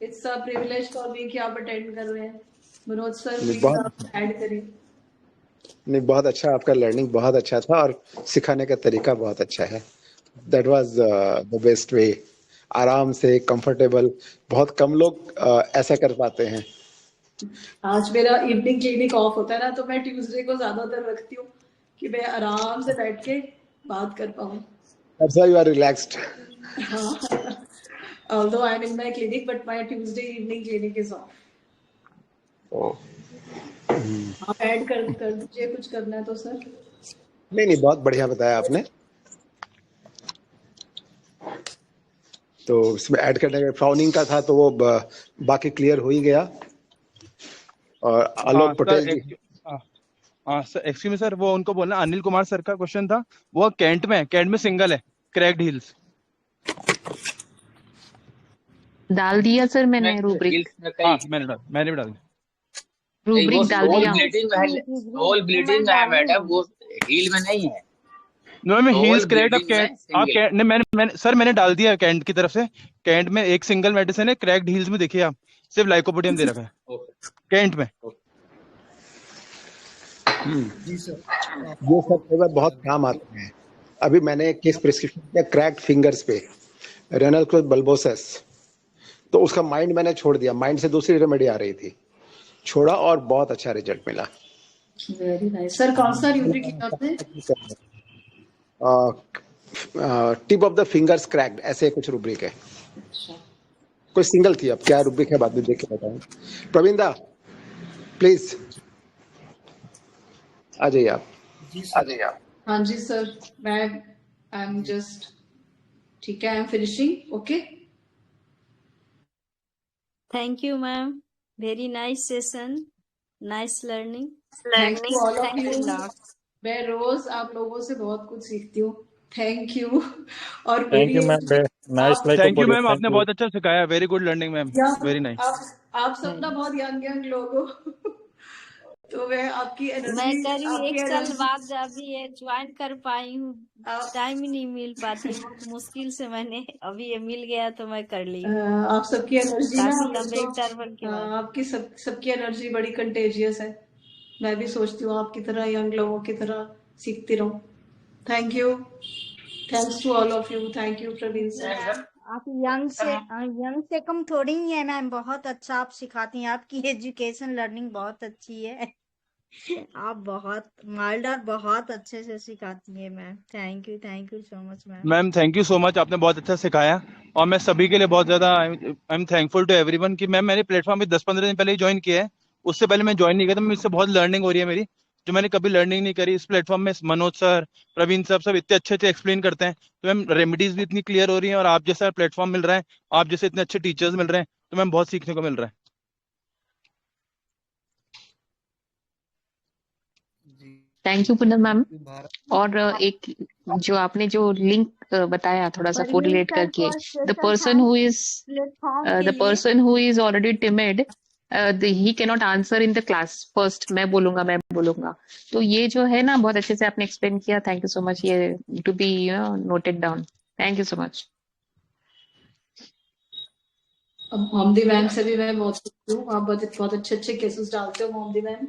It's a privilege for me कि आप अटेंड कर रहे हैं। मनोज सर
नहीं,
प्लीज
बहुत
आप ऐड करिए।
नहीं, बहुत अच्छा, आपका लर्निंग बहुत अच्छा था और सिखाने का तरीका बहुत अच्छा है। That was the best way. आराम से, कंफर्टेबल। बहुत कम लोग ऐसा कर पाते हैं।
आज मेरा इवनिंग क्लिनिक ऑफ होता है ना, तो मैं ट्यूसडे को ज्यादातर रखती हूँ कि मैं आराम से बैठ के बात कर पाऊँ।
That's why you are relaxed.
Although I'm in my clinic, but my Tuesday evening clinic is off.
Oh.
आप ऐड कर दीजिए, कुछ करना है तो सर।
नहीं, बहुत बढ़िया बताया आपने। तो इसमें ऐड करने का फ्राउनिंग का था, तो वो बाकी क्लियर हो ही गया। और आलोक पटेल जी,
सर एक्सक्यूज मी सर, वो उनको बोलना अनिल कुमार सर का क्वेश्चन था, वो कैंट में सिंगल है, क्रैक्ड हील्स।
डाल दिया सर मैंने रूब्रिक।
हाँ मैंने भी डाल दिया।
रूब्रिक डाल दिया।
सोल ब्लीडिंग है मैडम, वो हील में नहीं है।
नो मैं हील्स क्रैक्ड, आप कैंट ने मैंने डाल दिया कैंट की तरफ से। कैंट में एक सिंगल मेडिसिन है, क्रैक्ड हील्स में देखिए आप, सिर्फ लाइकोपोडियम दे रखा है कैंट में।
जी सर,
ये सब कई बार बहुत काम आते हैं। अभी मैंने एक केस प्रिस्क्रिप्शन किया क्रैक्ड फिंगर्स पे, रेनल क्लोज बल्बोसस, तो उसका माइंड मैंने छोड़ दिया, माइंड से दूसरी रेमेडी आ रही थी, छोड़ा और बहुत अच्छा रिजल्ट मिला।
Very nice sir. कौन सा रूब्रिक किया आपने?
Tip of the fingers cracked, ऐसे कुछ रूब्रिक है। कोई सिंगल थी, अब क्या रूब्रिक है बाद में देख के बताऊं। प्रवीण दा प्लीज आ जाइए आप।
हाँ जी सर, मैं आई एम जस्ट, ठीक है, I am finishing. Okay,
thank you ma'am, very nice session, nice learning.
Thanks to all of you.
Lot.
मैं रोज आप लोगों से बहुत कुछ सीखती हूँ। Thank you. और
thank you ma'am, nice
thank you ma'am,
lycopodium,
आपने बहुत अच्छा सिखाया, very good learning ma'am, very nice.
आप सब ना बहुत यंग लोग हो तो मैं आपकी एनर्जी,
मैं करीब एक साल
एनर्जी
बाद अभी ये ज्वाइन कर पाई हूँ, टाइम ही नहीं मिल पाती, बहुत मुश्किल से मैंने अभी ये मिल गया तो मैं कर ली हूँ।
आप सबकी एनर्जी ना,
काफी लंबे इंटरवल के बाद।
आपकी सबकी एनर्जी बड़ी कंटेजियस है। मैं भी सोचती हूँ आपकी तरह यंग लोगों की तरह सीखती रहूं। Thank you, thanks to all of you. Thank you Praveen sir.
आप यंग से कम थोड़ी ही है मैम, बहुत अच्छा आप सिखाती हैं, आपकी एजुकेशन लर्निंग बहुत अच्छी है आप बहुत माइल्ड और बहुत अच्छे से सिखाती हैं ma'am. Thank you so much ma'am.
Ma'am thank you so much, आपने बहुत अच्छा सिखाया। और मैं सभी के लिए बहुत ज्यादा I am thankful to everyone कि मैम मैंने प्लेटफॉर्म भी 10-15 दिन पहले ही ज्वाइन किया है, उससे पहले मैं ज्वाइन नहीं किया था। मैं इससे बहुत लर्निंग हो रही है मेरी, जो मैंने कभी लर्निंग नहीं करी। इस प्लेटफॉर्म में मनोज सर, प्रवीण सर, सब इतने अच्छे एक्सप्लेन करते हैं, तो मैम रेमेडीज भी इतनी क्लियर हो रही है, और आप जैसा प्लेटफॉर्म मिल रहा है, आप जैसे इतने अच्छे टीचर्स मिल रहे हैं, तो मैम बहुत सीखने को मिल रहा है।
Thank you Poonam ma'am. और एक जो आपने जो लिंक बताया थोड़ा सा कोरिलेट करके, the person who is already timid he cannot answer in the class first, मैं बोलूंगा। तो ये जो है ना, बहुत अच्छे से आपने एक्सप्लेन किया, थैंक यू सो मच, ये to be noted down, thank you so much.
अब मोमदी मैम से भी मैं बहुत सीखती हूँ, आप बहुत अच्छे केसेस डालते हो मोमदी मैम।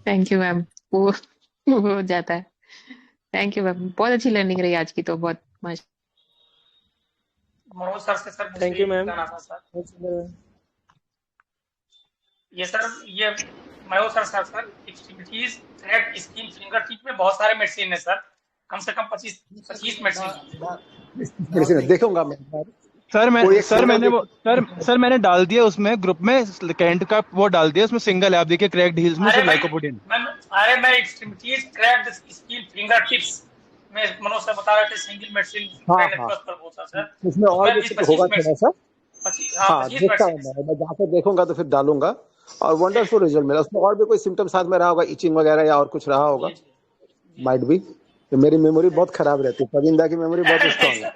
थैंक यू मैम, वो हो जाता है। थैंक यू मैम, बहुत अच्छी लर्निंग रही आज की, तो बहुत मस्त।
मनोज सर से सर, थैंक यू मैम।
ये सर ये मैं वो sir extremities cracked skin finger tip में बहुत सारे मेडिसिन है सर, कम से कम 25 मेडिसिन।
देखूंगा मैं
सर मैंने डाल दिया उसमें ग्रुप में कैंट का वो डाल दिया उसमें सिंगल है, आप देखिए क्रैक्ड हील्स में सिर्फ लाइकोपोडियन।
मैं extremities cracked skin finger tips में मनोज सर बता रहे थे सिंगल मेडिसिन पर होता सर,
उसमें और भी कुछ होगा थोड़ा सा। हाँ देखता हूँ मैं जाकर देखूंगा तो फिर डालूंगा, और वंडरफुल रिजल्ट मिला। उसमें और भी कोई सिम्टम साथ में रहा होगा, इचिंग वगैरह या और कुछ रहा होगा, माइट भी। तो मेरी मेमोरी बहुत खराब रहती है, प्रवीण दा की मेमोरी बहुत स्ट्रांग है।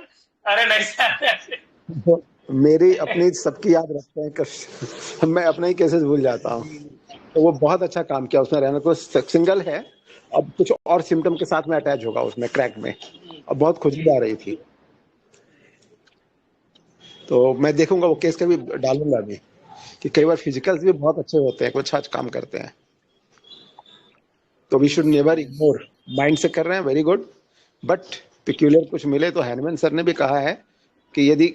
अरे नहीं सर,
मेरी अपनी सबकी याद रखते हैं, मैं अपने ही केसेस भूल जाता हूँ। तो वो बहुत अच्छा काम किया उसने, रहने को सिंगल है, अब कुछ और सिम्टम के साथ में अटैच होगा उसमें क्रैक में, अब बहुत खुजली आ रही थी। तो मैं देखूंगा वो केस का भी डालूंगा अभी, कि कई बार फिजिकल्स भी बहुत अच्छे होते हैं, कुछ अच्छा काम करते हैं। तो we should never ignore, mind से कर रहे हैं वेरी गुड, बट पिक्यूलर कुछ मिले तो हैनमैन सर ने भी कहा है कि यदि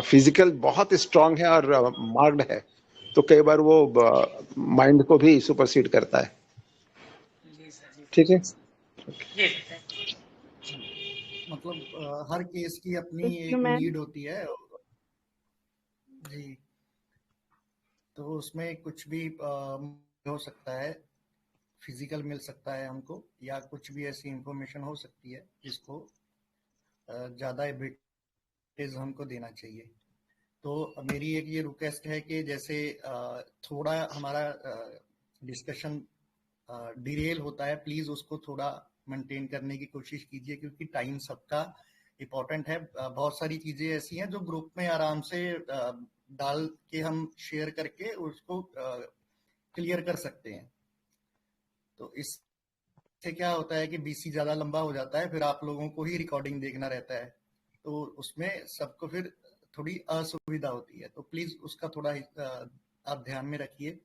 फिजिकल बहुत स्ट्रांग है और मार्क्ड है तो कई बार वो माइंड को भी सुपरसीड करता है। ठीक है,
मतलब हर केस की अपनी एक नीड होती है जी, तो उसमें कुछ भी हो सकता है, फिजिकल मिल सकता है हमको, या कुछ भी ऐसी इंफॉर्मेशन हो सकती है जिसको ज़्यादा वेटेज हमको देना चाहिए। तो मेरी एक ये रिक्वेस्ट है कि जैसे थोड़ा हमारा डिस्कशन डिरेल होता है, प्लीज़ उसको थोड़ा मेंटेन करने की कोशिश कीजिए, क्योंकि टाइम सबका इम्पोर्टेंट है। बहुत सारी चीज़ें ऐसी हैं जो ग्रुप में आराम से डाल के हम शेयर करके उसको क्लियर कर सकते हैं। तो इससे क्या होता है कि बीसी ज़्यादा लंबा हो जाता है, फिर आप लोगों को ही रिकॉर्डिंग देखना रहता है, तो उसमें सबको फिर थोड़ी असुविधा होती है। तो प्लीज़ उसका थोड़ा आप ध्यान में रखिए।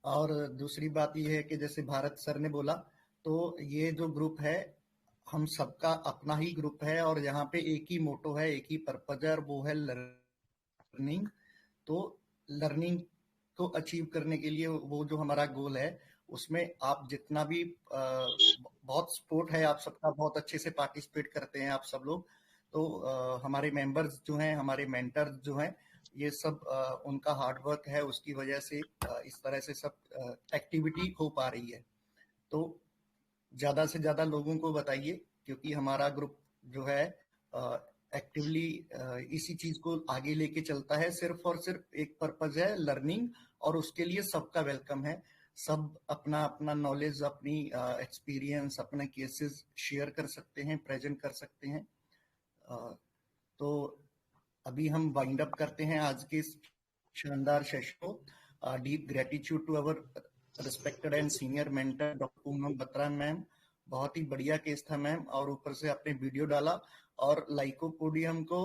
और दूसरी बात ये है कि जैसे भारत सर ने बोला, तो ये जो ग्रुप है हम सबका अपना ही ग्रुप है, और यहाँ पे एक ही मोटो है, एक ही पर्पज है, और वो है लर्निंग। तो लर्निंग को अचीव करने के लिए वो जो हमारा गोल है, उसमें आप जितना भी बहुत सपोर्ट है आप सबका, बहुत अच्छे से पार्टिसिपेट करते हैं आप सब लोग। तो हमारे मेंबर्स जो हैं, हमारे मेंटर्स जो हैं, ये सब उनका हार्ड वर्क है, उसकी वजह से इस तरह से सब एक्टिविटी हो पा रही है। तो ज़्यादा से ज़्यादा लोगों को बताइए, क्योंकि हमारा ग्रुप जो है एक्टिवली इसी चीज़ को आगे लेके चलता है। सिर्फ और सिर्फ एक पर्पज है, लर्निंग, और उसके लिए सबका वेलकम है। सब अपना अपना नॉलेज, अपनी एक्सपीरियंस, अपने केसेस शेयर कर सकते हैं, प्रेजेंट कर सकते हैं। तो अभी हम वाइंड अप करते हैं आज के शानदार सेशन को। Deep gratitude to our respected and senior mentor doctor Poonam Batra ma'am, बहुत ही बढ़िया केस था मैम, और ऊपर से आपने वीडियो डाला। और लाइकोपोडियम को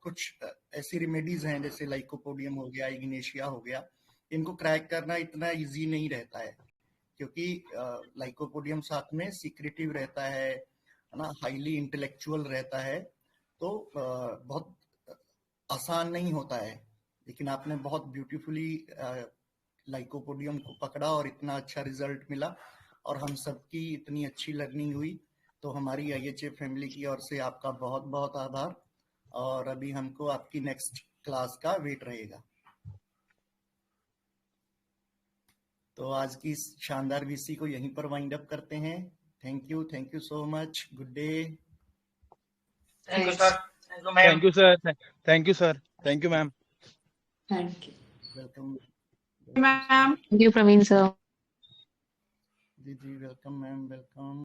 कुछ ऐसी रेमेडीज हैं, जैसे लाइकोपोडियम हो गया, इग्नेशिया हो गया, इनको क्रैक करना इतना इजी नहीं रहता है, क्योंकि लाइकोपोडियम साथ में सीक्रेटिव रहता है ना, हाईली इंटेलेक्चुअल रहता है, तो बहुत आसान नहीं होता है। लेकिन आपने बहुत ब्यूटीफुली लाइकोपोडियम को पकड़ा और इतना अच्छा रिजल्ट मिला, और हम सबकी इतनी अच्छी लर्निंग हुई। तो हमारी IHA फैमिली की ओर से आपका बहुत बहुत आभार, और अभी हमको आपकी नेक्स्ट क्लास का वेट रहेगा। तो आज की शानदार VC को यहीं पर वाइंड अप करते हैं। Thank you so much, good day.
Thank you sir,
thank you sir, thank you sir, thank you ma'am,
thank you,
welcome
ma'am, thank you Praveen sir.
जी वेलकम मैम, वेलकम।